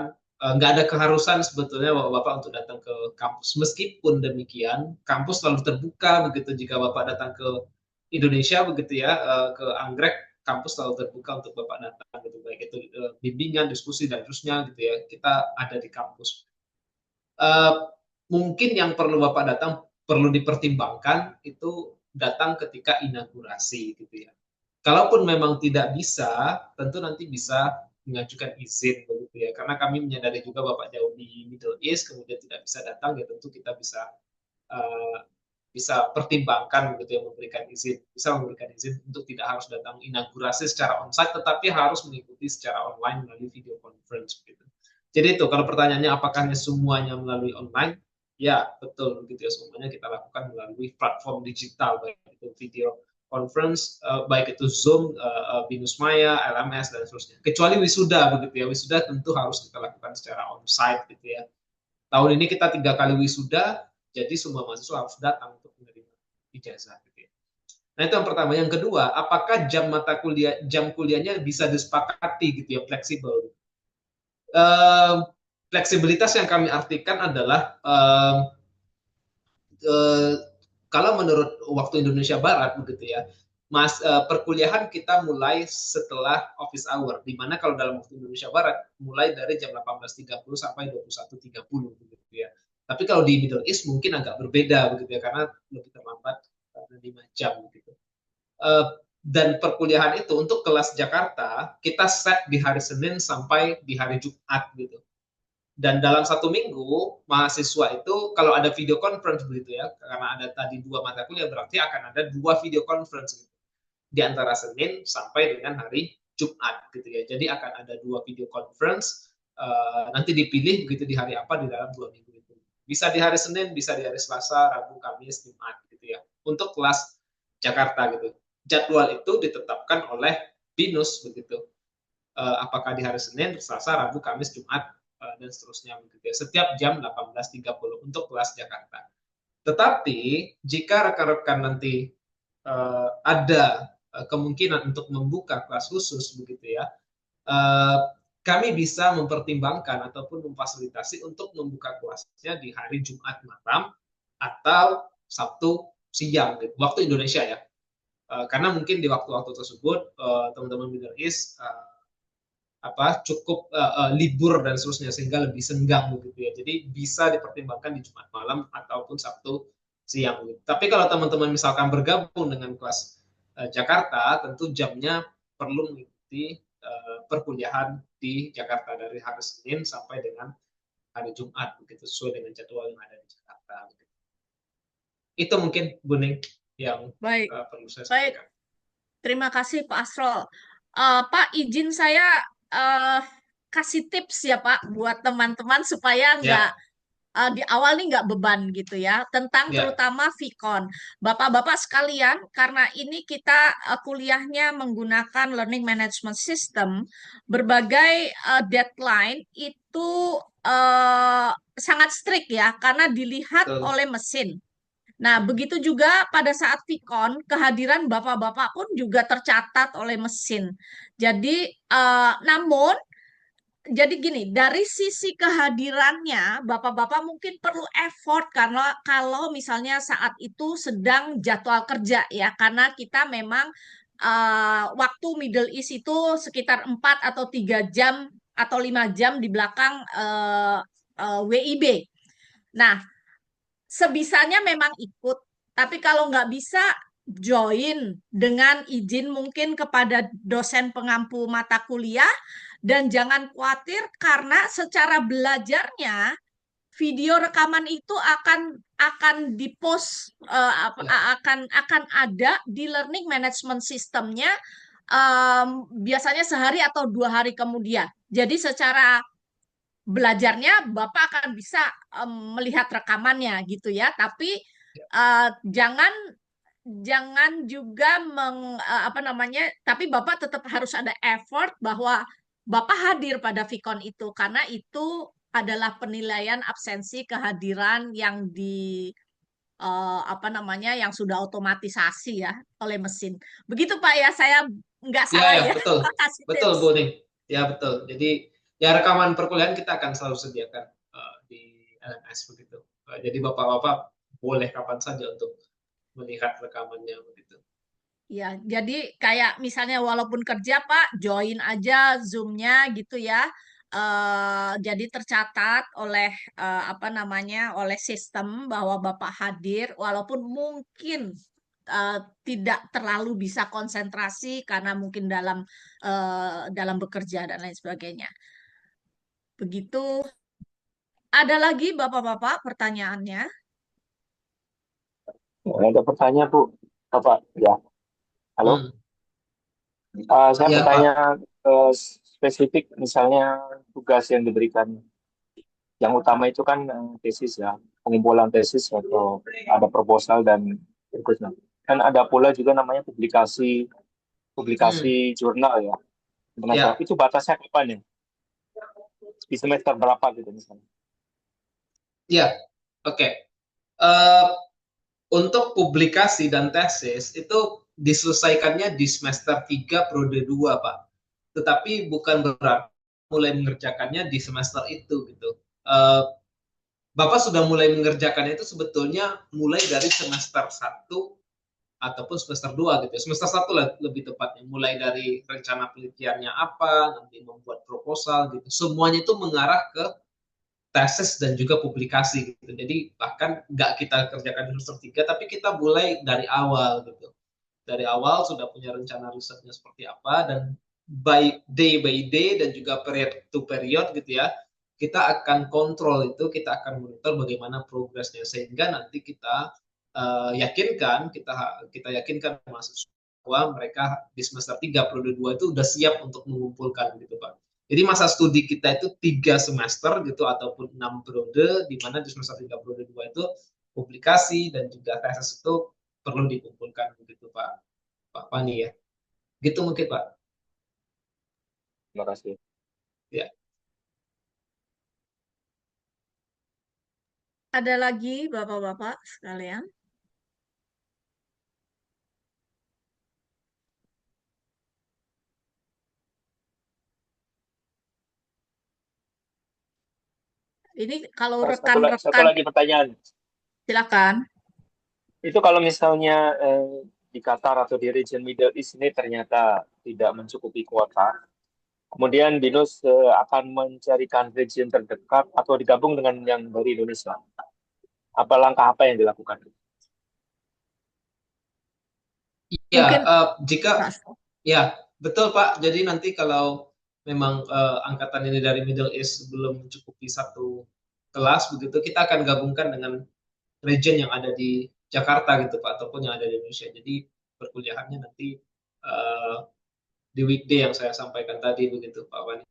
nggak ada keharusan sebetulnya Bapak untuk datang ke kampus. Meskipun demikian, kampus selalu terbuka begitu jika Bapak datang ke Indonesia begitu ya, ke Anggrek, kampus selalu terbuka untuk Bapak datang gitu, baik itu bimbingan, diskusi dan terusnya gitu ya. Kita ada di kampus. Mungkin yang perlu Bapak datang perlu dipertimbangkan itu datang ketika inaugurasi gitu ya. Kalaupun memang tidak bisa, tentu nanti bisa mengajukan izin begitu ya. Karena kami menyadari juga Bapak jauh di Middle East, kemudian tidak bisa datang, ya tentu kita uh, bisa pertimbangkan begitu ya, bisa memberikan izin untuk tidak harus datang inaugurasi secara onsite, tetapi harus mengikuti secara online melalui video conference gitu. Jadi itu kalau pertanyaannya apakah semuanya melalui online, ya betul begitu ya, semuanya kita lakukan melalui platform digital, baik itu video conference, baik itu Zoom, Binus Maya, LMS dan seterusnya. Kecuali wisuda begitu ya, wisuda tentu harus kita lakukan secara onsite gitu ya. Tahun ini kita 3 kali wisuda, jadi semua mahasiswa harus datang untuk menerima ijazah gitu ya. Nah itu yang pertama. Yang kedua, apakah jam kuliahnya bisa disepakati gitu ya, fleksibel. Fleksibilitas yang kami artikan adalah kalau menurut waktu Indonesia Barat begitu ya, perkuliahan kita mulai setelah office hour, di mana kalau dalam waktu Indonesia Barat mulai dari jam 18.30 sampai 21.30 begitu ya. Tapi kalau di Middle East mungkin agak berbeda begitu ya, karena lebih terlambat karena 5 jam begitu. Dan perkuliahan itu untuk kelas Jakarta kita set di hari Senin sampai di hari Jumat gitu. Dan dalam 1 minggu, mahasiswa itu kalau ada video conference begitu ya, karena ada tadi 2 mata kuliah, berarti akan ada 2 video conference gitu, di antara Senin sampai dengan hari Jumat gitu ya. Jadi akan ada 2 video conference, nanti dipilih begitu di hari apa di dalam 2 minggu itu. Bisa di hari Senin, bisa di hari Selasa, Rabu, Kamis, Jumat gitu ya. Untuk kelas Jakarta gitu. Jadwal itu ditetapkan oleh BINUS begitu. Apakah di hari Senin, Selasa, Rabu, Kamis, Jumat, dan seterusnya begitu ya. Setiap jam 18.30 untuk kelas Jakarta. Tetapi jika rekan-rekan nanti ada kemungkinan untuk membuka kelas khusus begitu ya, kami bisa mempertimbangkan ataupun memfasilitasi untuk membuka kelasnya di hari Jumat malam atau Sabtu siang gitu, waktu Indonesia ya. Karena mungkin di waktu-waktu tersebut teman-teman Middle East cukup libur dan seterusnya sehingga lebih senggang begitu ya. Jadi bisa dipertimbangkan di Jumat malam ataupun Sabtu siang. Gitu. Tapi kalau teman-teman misalkan bergabung dengan kelas Jakarta, tentu jamnya perlu mengikuti perkuliahan di Jakarta dari hari Senin sampai dengan hari Jumat begitu, sesuai dengan jadwal yang ada di Jakarta. Begitu. Itu mungkin Buning yang Baik, perlu saya baik. sampaikan. Terima kasih Pak Asrol. Pak, izin saya kasih tips ya Pak buat teman-teman supaya nggak Ya, di awal nih nggak beban gitu ya, tentang ya, terutama Vicon. Bapak-bapak sekalian, karena ini kita kuliahnya menggunakan Learning Management System, berbagai deadline itu sangat strict ya, karena dilihat betul. oleh mesin. Nah, begitu juga pada saat Vicon, kehadiran bapak-bapak pun juga tercatat oleh mesin. Jadi, namun jadi gini, dari sisi kehadirannya, bapak-bapak mungkin perlu effort karena kalau misalnya saat itu sedang jadwal kerja ya, karena kita memang waktu Middle East itu sekitar 4 atau 3 jam atau 5 jam di belakang WIB. Nah, sebisanya memang ikut, tapi kalau nggak bisa join dengan izin mungkin kepada dosen pengampu mata kuliah, dan jangan khawatir karena secara belajarnya video rekaman itu akan dipost akan ada di learning management systemnya, biasanya sehari atau 2 hari kemudian. Jadi secara belajarnya Bapak akan bisa melihat rekamannya gitu ya, tapi jangan jangan juga tapi Bapak tetap harus ada effort bahwa Bapak hadir pada Vicon itu karena itu adalah penilaian absensi kehadiran yang yang sudah otomatisasi ya oleh mesin. Begitu Pak ya, saya nggak ya, salah ya, ya betul, kasih betul, tips. Buning. Ya, betul. Jadi, ya rekaman perkuliahan kita akan selalu sediakan di LMS begitu. Jadi bapak-bapak boleh kapan saja untuk melihat rekamannya begitu. Ya, jadi kayak misalnya walaupun kerja Pak, join aja Zoom-nya gitu ya. Jadi tercatat oleh oleh sistem bahwa Bapak hadir, walaupun mungkin tidak terlalu bisa konsentrasi karena mungkin dalam bekerja dan lain sebagainya. Begitu. Ada lagi Bapak-bapak pertanyaannya? Ada pertanyaan Bu, Bapak ya. Halo, saya Ya, bertanya Pak. spesifik, misalnya tugas yang diberikan. Yang utama itu kan tesis ya, pengumpulan tesis atau ada proposal dan berikutnya. Kan ada pula juga namanya publikasi Hmm, jurnal ya. ya, Itu batasnya kapan ya? Di semester berapa gitu misalnya? ya. Oke. Eh, untuk publikasi dan tesis itu diselesaikannya di semester 3 periode 2, Pak. Tetapi bukan berarti mulai mengerjakannya di semester itu gitu. Eh, Bapak sudah mulai mengerjakannya itu sebetulnya mulai dari semester 1 ataupun semester 2 gitu. Semester 1 lebih tepatnya, mulai dari rencana penelitiannya apa, nanti membuat proposal gitu. Semuanya itu mengarah ke tesis dan juga publikasi gitu. Jadi bahkan nggak kita kerjakan di semester 3, tapi kita mulai dari awal gitu. Dari awal sudah punya rencana risetnya seperti apa, dan by day dan juga period to period gitu ya, kita akan kontrol itu, kita akan monitor bagaimana progresnya sehingga nanti kita yakinkan, kita yakinkan mahasiswa bahwa mereka di semester 3 periode 2 itu udah siap untuk mengumpulkan gitu Pak. Jadi masa studi kita itu 3 semester gitu ataupun 6 periode, di mana di semester 3 periode 2 itu publikasi dan juga tesis itu perlu dikumpulkan begitu Pak Fani ya. Gitu mungkin Pak. Terima kasih. Ya. Ada lagi Bapak-bapak sekalian? Ini kalau Satu rekan-rekan, lagi pertanyaan. silakan. Itu kalau misalnya di Qatar atau di region Middle East ini ternyata tidak mencukupi kuota, kemudian BINUS akan mencarikan region terdekat atau digabung dengan yang dari Indonesia. Langkah apa yang dilakukan? Ya, Mungkin jika ya betul Pak. Jadi nanti kalau memang angkatan ini dari Middle East belum mencukupi satu kelas begitu, kita akan gabungkan dengan region yang ada di Jakarta gitu Pak, ataupun yang ada di Indonesia. Jadi perkuliahannya nanti di weekday yang saya sampaikan tadi begitu Pak Wani.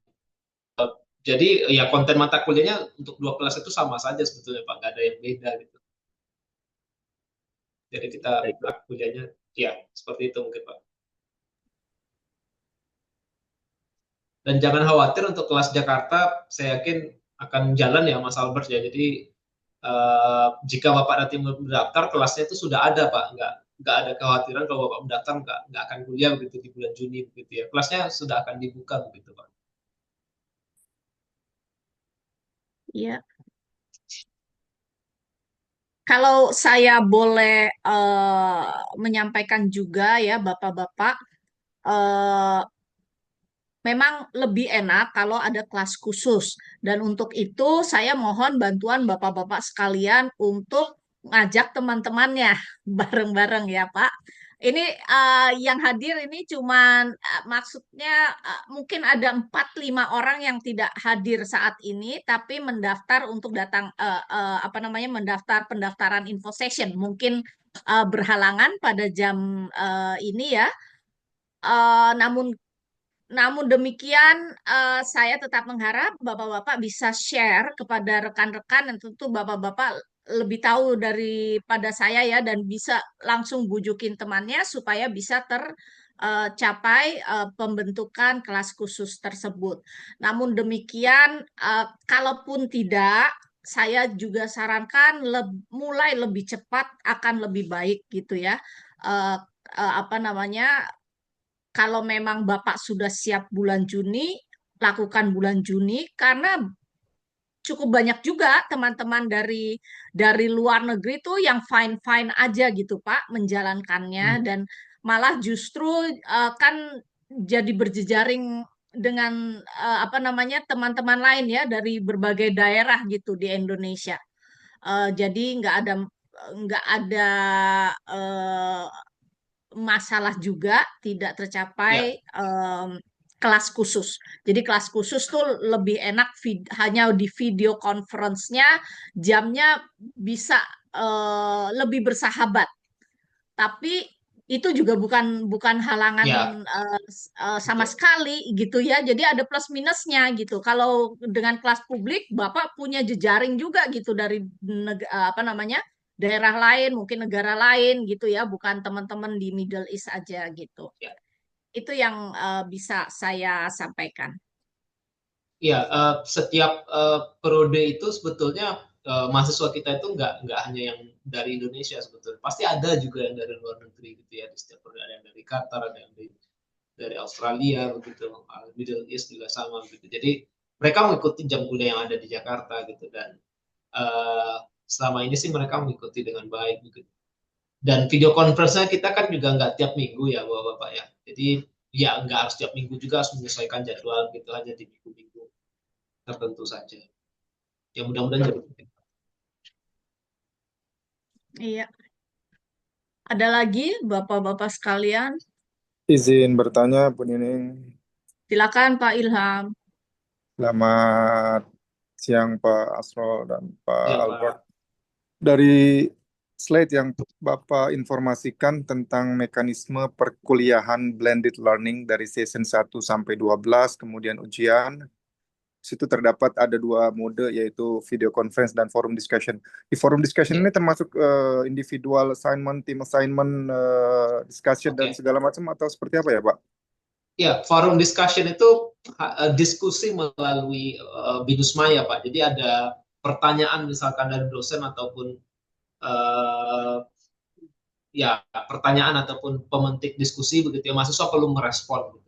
Jadi ya konten mata kuliahnya untuk 2 kelas itu sama saja sebetulnya Pak, nggak ada yang beda gitu. Jadi kita kuliahnya ya seperti itu mungkin Pak. Dan jangan khawatir untuk kelas Jakarta, saya yakin akan jalan ya Mas Albert ya. Jadi jika Bapak nanti mendaftar, kelasnya itu sudah ada Pak. Nggak ada kekhawatiran kalau Bapak mendaftar nggak akan kuliah begitu di bulan Juni begitu ya. Kelasnya sudah akan dibuka begitu Pak. Iya. Kalau saya boleh menyampaikan juga ya Bapak-bapak, memang lebih enak kalau ada kelas khusus. Dan untuk itu saya mohon bantuan Bapak-bapak sekalian untuk ngajak teman-temannya bareng-bareng ya Pak. Ini yang hadir ini cuman maksudnya mungkin ada 4-5 orang yang tidak hadir saat ini, tapi mendaftar untuk datang apa namanya mendaftar pendaftaran info session. Mungkin berhalangan pada jam ini ya. Namun namun demikian, saya tetap mengharap Bapak-bapak bisa share kepada rekan-rekan dan tentu Bapak-bapak lebih tahu daripada saya ya dan bisa langsung bujukin temannya supaya bisa tercapai pembentukan kelas khusus tersebut. Namun demikian, kalaupun tidak, saya juga sarankan mulai lebih cepat akan lebih baik gitu ya. Apa namanya? Kalau memang Bapak sudah siap bulan Juni, lakukan bulan Juni karena cukup banyak juga teman-teman dari luar negeri tuh yang fine-fine aja gitu Pak menjalankannya dan malah justru kan jadi berjejaring dengan apa namanya teman-teman lain ya dari berbagai daerah gitu di Indonesia. Jadi nggak ada eh, masalah juga tidak tercapai kelas khusus. Jadi kelas khusus tuh lebih enak hanya di video conference-nya jamnya bisa lebih bersahabat. Tapi itu juga bukan halangan Ya, sama betul. sekali gitu ya. Jadi ada plus minusnya gitu. Kalau dengan kelas publik Bapak punya jejaring juga gitu dari apa namanya daerah lain, mungkin negara lain gitu ya, bukan teman-teman di Middle East aja gitu. Ya. Itu yang bisa saya sampaikan. Ya, setiap periode itu sebetulnya mahasiswa kita itu nggak hanya yang dari Indonesia sebetulnya. Pasti ada juga yang dari luar negeri gitu ya. Di setiap periode ada yang dari Qatar, ada yang dari Australia begitu, Middle East juga sama gitu. Jadi mereka mengikuti jam kuliah yang ada di Jakarta gitu dan selama ini sih mereka mengikuti dengan baik gitu. Dan video conference-nya kita kan juga nggak tiap minggu ya Bapak-Bapak ya. Jadi ya nggak harus tiap minggu juga harus menyesuaikan jadwal gitu hanya di minggu-minggu tertentu saja. Ya mudah-mudahan jadi. Iya. Ada lagi Bapak-bapak sekalian? Izin bertanya, Bu Nining. Silakan Pak Ilham. Selamat siang Pak Asrul dan Pak Ya, Albert. Pak. Dari slide yang Bapak informasikan tentang mekanisme perkuliahan blended learning dari season 1 sampai 12, kemudian ujian, situ terdapat ada dua mode yaitu video conference dan forum discussion. Di forum discussion Ya, ini termasuk individual assignment, team assignment, discussion dan oke. segala macam atau seperti apa ya Pak? Ya, forum discussion itu diskusi melalui Binus Maya, Pak. Jadi ada pertanyaan misalkan dari dosen ataupun eh, ya pertanyaan ataupun pemantik diskusi begitu ya, mahasiswa perlu merespon.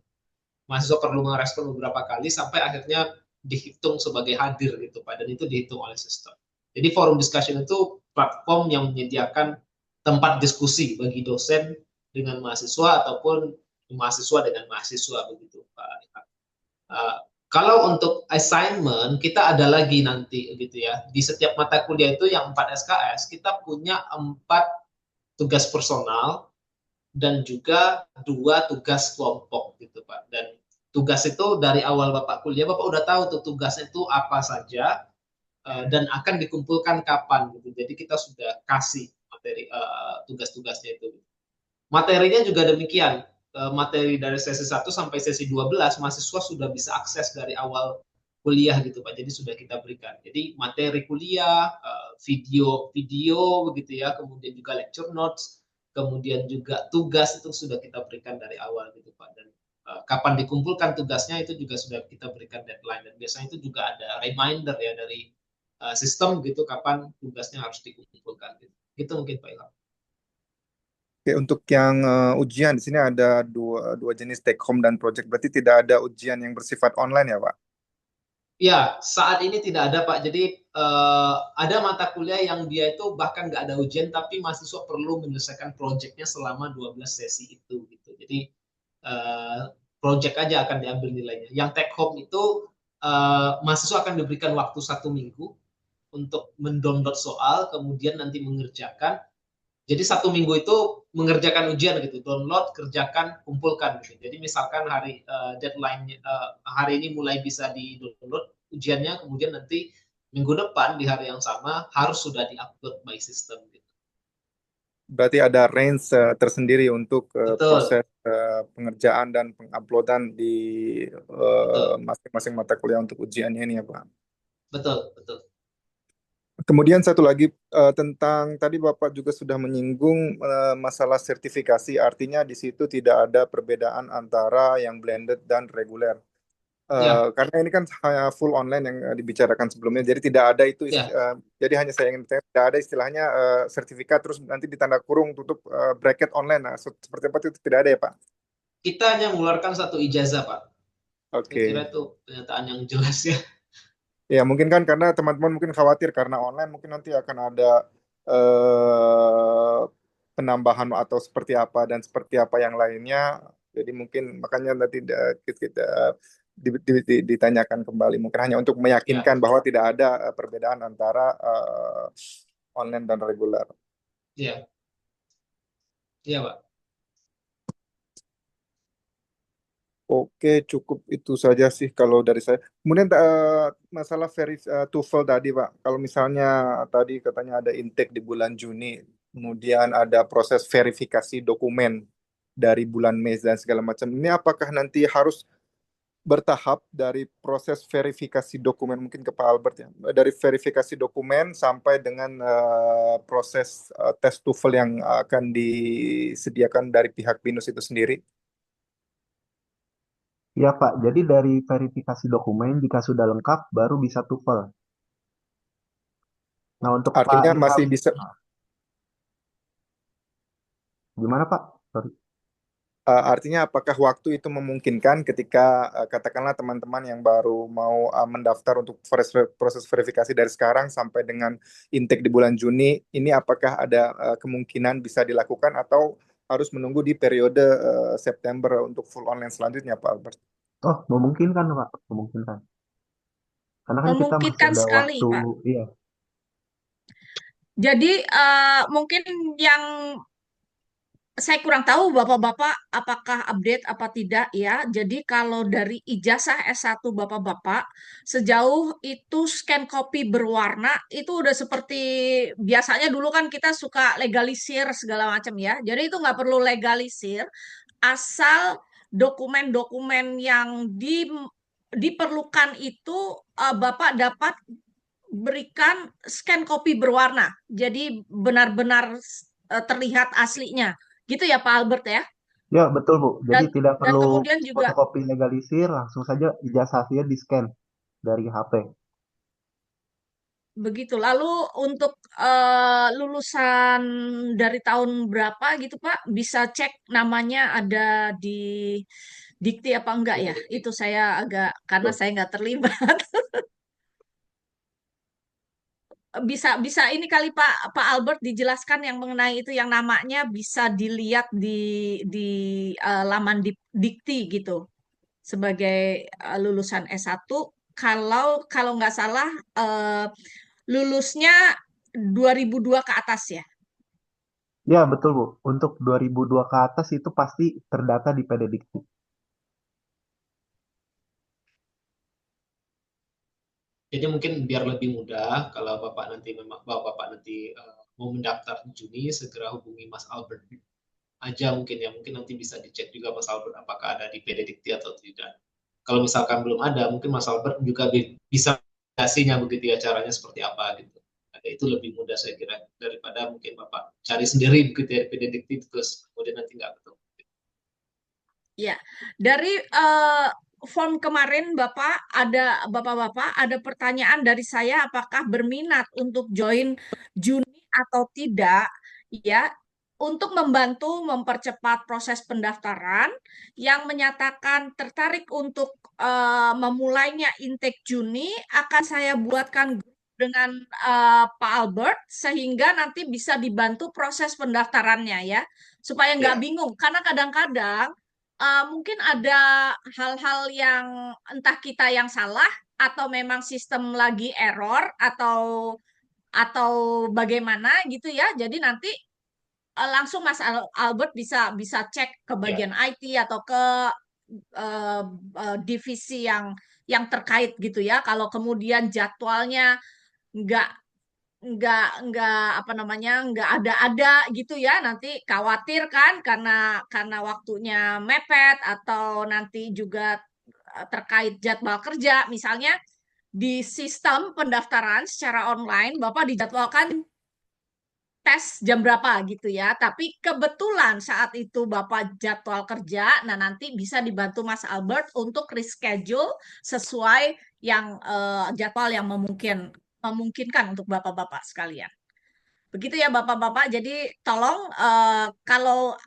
Mahasiswa perlu merespon beberapa kali sampai akhirnya dihitung sebagai hadir gitu Pak, dan itu dihitung oleh sistem. Jadi forum discussion itu platform yang menyediakan tempat diskusi bagi dosen dengan mahasiswa ataupun mahasiswa dengan mahasiswa begitu Pak. Kalau untuk assignment kita ada lagi nanti gitu ya. Di setiap mata kuliah itu yang 4 SKS kita punya 4 tugas personal dan juga 2 tugas kelompok gitu Pak. Dan tugas itu dari awal Bapak kuliah Bapak udah tahu tuh tugasnya itu apa saja dan akan dikumpulkan kapan gitu. Jadi kita sudah kasih materi tugas-tugasnya itu. Materinya juga demikian. Materi dari sesi 1 sampai sesi 12 mahasiswa sudah bisa akses dari awal kuliah gitu Pak. Jadi sudah kita berikan. Jadi materi kuliah, video-video begitu ya, kemudian juga lecture notes, kemudian juga tugas itu sudah kita berikan dari awal gitu Pak. Dan kapan dikumpulkan tugasnya itu juga sudah kita berikan deadline, dan biasanya itu juga ada reminder ya dari sistem gitu kapan tugasnya harus dikumpulkan gitu. Gitu mungkin Pak Ilham. Oke, untuk yang ujian di sini ada dua jenis take home dan project. Berarti tidak ada ujian yang bersifat online ya Pak? Ya, saat ini tidak ada Pak. Jadi ada mata kuliah yang dia itu bahkan nggak ada ujian, tapi mahasiswa perlu menyelesaikan proyeknya selama 12 sesi itu. Gitu. Jadi proyek aja akan diambil nilainya. Yang take home itu mahasiswa akan diberikan waktu 1 minggu untuk mendownload soal, kemudian nanti mengerjakan. Jadi 1 minggu itu mengerjakan ujian gitu, download, kerjakan, kumpulkan gitu. Jadi misalkan deadline hari ini mulai bisa di download ujiannya, kemudian nanti minggu depan di hari yang sama harus sudah diupload by system gitu. Berarti ada range tersendiri untuk Betul, proses pengerjaan dan penguploadan di betul, masing-masing mata kuliah untuk ujiannya ini ya Pak. betul, betul. Kemudian satu lagi tentang tadi Bapak juga sudah menyinggung masalah sertifikasi, artinya di situ tidak ada perbedaan antara yang blended dan reguler. Ya, Karena ini kan full online yang dibicarakan sebelumnya, jadi tidak ada itu. ya. Jadi hanya saya ingin bertanya, tidak ada istilahnya sertifikat terus nanti ditanda kurung tutup bracket online. Nah, seperti apa itu tidak ada ya Pak? Kita hanya mengeluarkan 1 ijazah Pak. Saya kira Oke. itu pernyataan yang jelas ya. Ya mungkin kan karena teman-teman mungkin khawatir karena online mungkin nanti akan ada eh, penambahan atau seperti apa dan seperti apa yang lainnya. Jadi mungkin makanya nanti kita ditanyakan kembali. Mungkin hanya untuk Ya, meyakinkan bahwa tidak ada perbedaan antara online dan reguler. ya, ya Pak. Oke, cukup itu saja sih kalau dari saya. Kemudian masalah TOEFL tadi, Pak. Kalau misalnya tadi katanya ada intake di bulan Juni, kemudian ada proses verifikasi dokumen dari bulan Mei dan segala macam. Ini apakah nanti harus bertahap dari proses verifikasi dokumen mungkin ke Pak Albert ya, dari verifikasi dokumen sampai dengan proses tes TOEFL yang akan disediakan dari pihak BINUS itu sendiri? Ya Pak, jadi dari verifikasi dokumen jika sudah lengkap baru bisa TOEFL. Nah untuk Pak Artinya Ilham, masih bisa. gimana Pak? Sorry. Artinya apakah waktu itu memungkinkan ketika katakanlah teman-teman yang baru mau mendaftar untuk proses verifikasi dari sekarang sampai dengan intake di bulan Juni, ini apakah ada kemungkinan bisa dilakukan atau harus menunggu di periode September untuk full online selanjutnya, Pak Albert? Oh, memungkinkan Pak, memungkinkan. Karena kan kita masih Memungkinkan ada sekali, waktu, Pak. iya. Jadi mungkin yang Saya kurang tahu Bapak-Bapak apakah update apa tidak ya. Jadi kalau dari ijazah S1 Bapak-Bapak, sejauh itu scan copy berwarna itu udah seperti biasanya dulu kan kita suka legalisir segala macam ya. Jadi itu nggak perlu legalisir, asal dokumen-dokumen yang diperlukan itu Bapak dapat berikan scan copy berwarna. Jadi benar-benar terlihat aslinya. Gitu ya Pak Albert ya. Ya, betul Bu. Jadi Dan tidak dan perlu kemudian juga fotokopi legalisir, langsung saja ijazahnya di-scan dari HP. begitu. Lalu untuk lulusan dari tahun berapa gitu Pak, bisa cek namanya ada di dikti apa enggak ya? Itu saya agak karena saya nggak terlibat. Bisa bisa ini kali Pak Albert dijelaskan yang mengenai itu yang namanya bisa dilihat di laman dikti gitu sebagai lulusan S1 kalau kalau nggak salah lulusnya 2002 ke atas ya. Ya, betul Bu. Untuk 2002 ke atas itu pasti terdata di PDDikti. Jadi mungkin biar lebih mudah kalau Bapak nanti memang Bapak nanti mau mendaftar di Juni, segera hubungi Mas Albert aja mungkin ya. Mungkin nanti bisa dicek juga Mas Albert apakah ada di PDDikti atau tidak. Kalau misalkan belum ada, mungkin Mas Albert juga bisa kasihnya begitu ya caranya seperti apa gitu. Nah, itu lebih mudah saya kira daripada mungkin Bapak cari sendiri begitu ya PDDikti terus kemudian nanti nggak betul. Ya, dari form kemarin Bapak-Bapak ada pertanyaan dari saya apakah berminat untuk join Juni atau tidak ya untuk membantu mempercepat proses pendaftaran yang menyatakan tertarik untuk memulainya intake Juni akan saya buatkan grup dengan Pak Albert sehingga nanti bisa dibantu proses pendaftarannya ya supaya nggak Ya, bingung karena kadang-kadang mungkin ada hal-hal yang entah kita yang salah atau memang sistem lagi error atau bagaimana gitu ya. Jadi nanti langsung Mas Albert bisa bisa cek ke ya, bagian IT atau ke eh, divisi yang terkait gitu ya. Kalau kemudian jadwalnya nggak nggak apa namanya nggak ada gitu ya nanti khawatir kan karena waktunya mepet atau nanti juga terkait jadwal kerja misalnya di sistem pendaftaran secara online Bapak dijadwalkan tes jam berapa gitu ya tapi kebetulan saat itu Bapak jadwal kerja nah nanti bisa dibantu Mas Albert untuk reschedule sesuai yang jadwal yang memungkinkan untuk Bapak-bapak sekalian. Begitu ya Bapak-Bapak. Jadi tolong kalau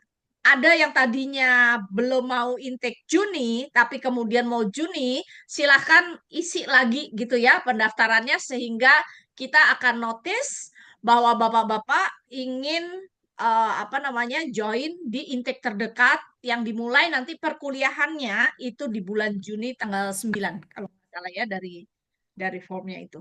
ada yang tadinya belum mau intake Juni, tapi kemudian mau Juni, silahkan isi lagi gitu ya pendaftarannya sehingga kita akan notice bahwa Bapak-Bapak ingin apa namanya join di intake terdekat yang dimulai nanti perkuliahannya itu di bulan Juni tanggal 9 kalau nggak salah ya dari formnya itu.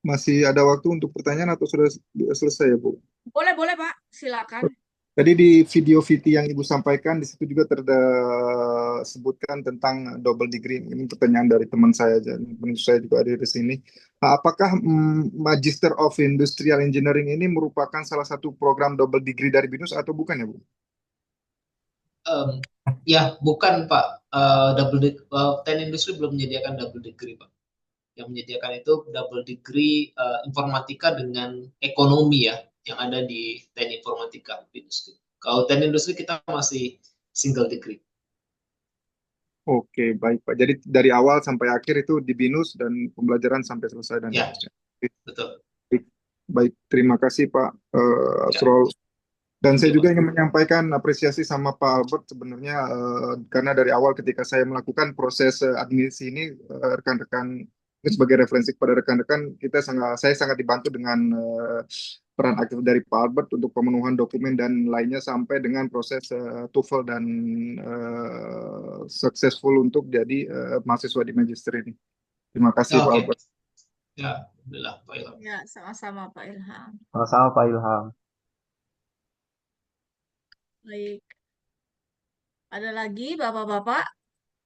Masih ada waktu untuk pertanyaan atau sudah selesai ya, Bu? Boleh, boleh Pak, silakan. Tadi di video VT yang Ibu sampaikan, di situ juga tersebutkan tentang double degree. Ini pertanyaan dari teman saya, teman saya juga ada di sini. Apakah Magister of Industrial Engineering ini merupakan salah satu program double degree dari BINUS atau bukan ya, Bu? Ya bukan Pak. Teknik industri belum menyediakan double degree Pak. Yang menyediakan itu double degree informatika dengan ekonomi ya yang ada di teknik informatika industri. Kalau teknik industri kita masih single degree. Oke, baik Pak. Jadi dari awal sampai akhir itu di BINUS dan pembelajaran sampai selesai dan Ya, seterusnya. betul. Baik, baik. Terima kasih Pak Ya, Asrol. Dan saya oke, juga Pak. ingin menyampaikan apresiasi sama Pak Albert sebenarnya karena dari awal ketika saya melakukan proses admisi ini rekan-rekan ini sebagai referensi kepada rekan-rekan saya sangat dibantu dengan peran aktif dari Pak Albert untuk pemenuhan dokumen dan lainnya sampai dengan proses TOEFL dan successful untuk jadi mahasiswa di magister ini. Terima kasih Ya, Pak oke. Albert. Ya, alhamdulillah Pak Ilham. Ya, sama-sama Pak Ilham. Sama-sama Pak Ilham. Baik. Ada lagi Bapak-bapak?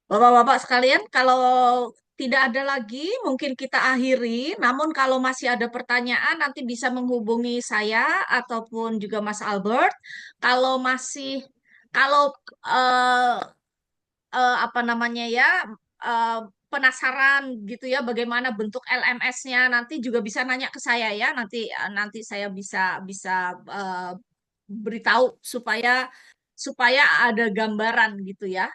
Bapak-bapak sekalian, kalau tidak ada lagi, mungkin kita akhiri. Namun kalau masih ada pertanyaan, nanti bisa menghubungi saya ataupun juga Mas Albert. Kalau masih, kalau eh, apa namanya ya, eh, penasaran gitu ya, bagaimana bentuk LMS-nya, nanti juga bisa nanya ke saya ya. Nanti saya bisa bisa eh, beritahu supaya supaya ada gambaran gitu ya.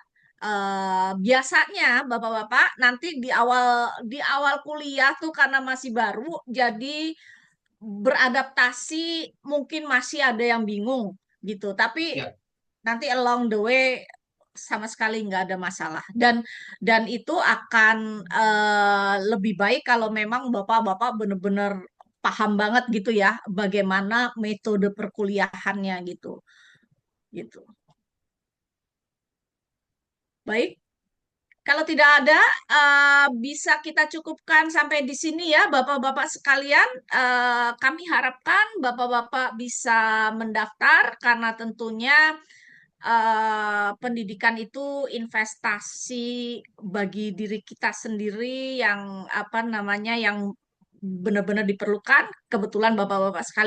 Biasanya bapak-bapak nanti di awal kuliah tuh karena masih baru, jadi beradaptasi mungkin masih ada yang bingung gitu. Tapi Ya, nanti along the way sama sekali nggak ada masalah. Dan itu akan lebih baik kalau memang bapak-bapak benar-benar paham banget gitu ya bagaimana metode perkuliahannya gitu gitu. Baik, kalau tidak ada bisa kita cukupkan sampai di sini ya bapak-bapak sekalian. Kami harapkan bapak-bapak bisa mendaftar karena tentunya pendidikan itu investasi bagi diri kita sendiri yang apa namanya yang benar-benar diperlukan. Kebetulan bapak-bapak sekalian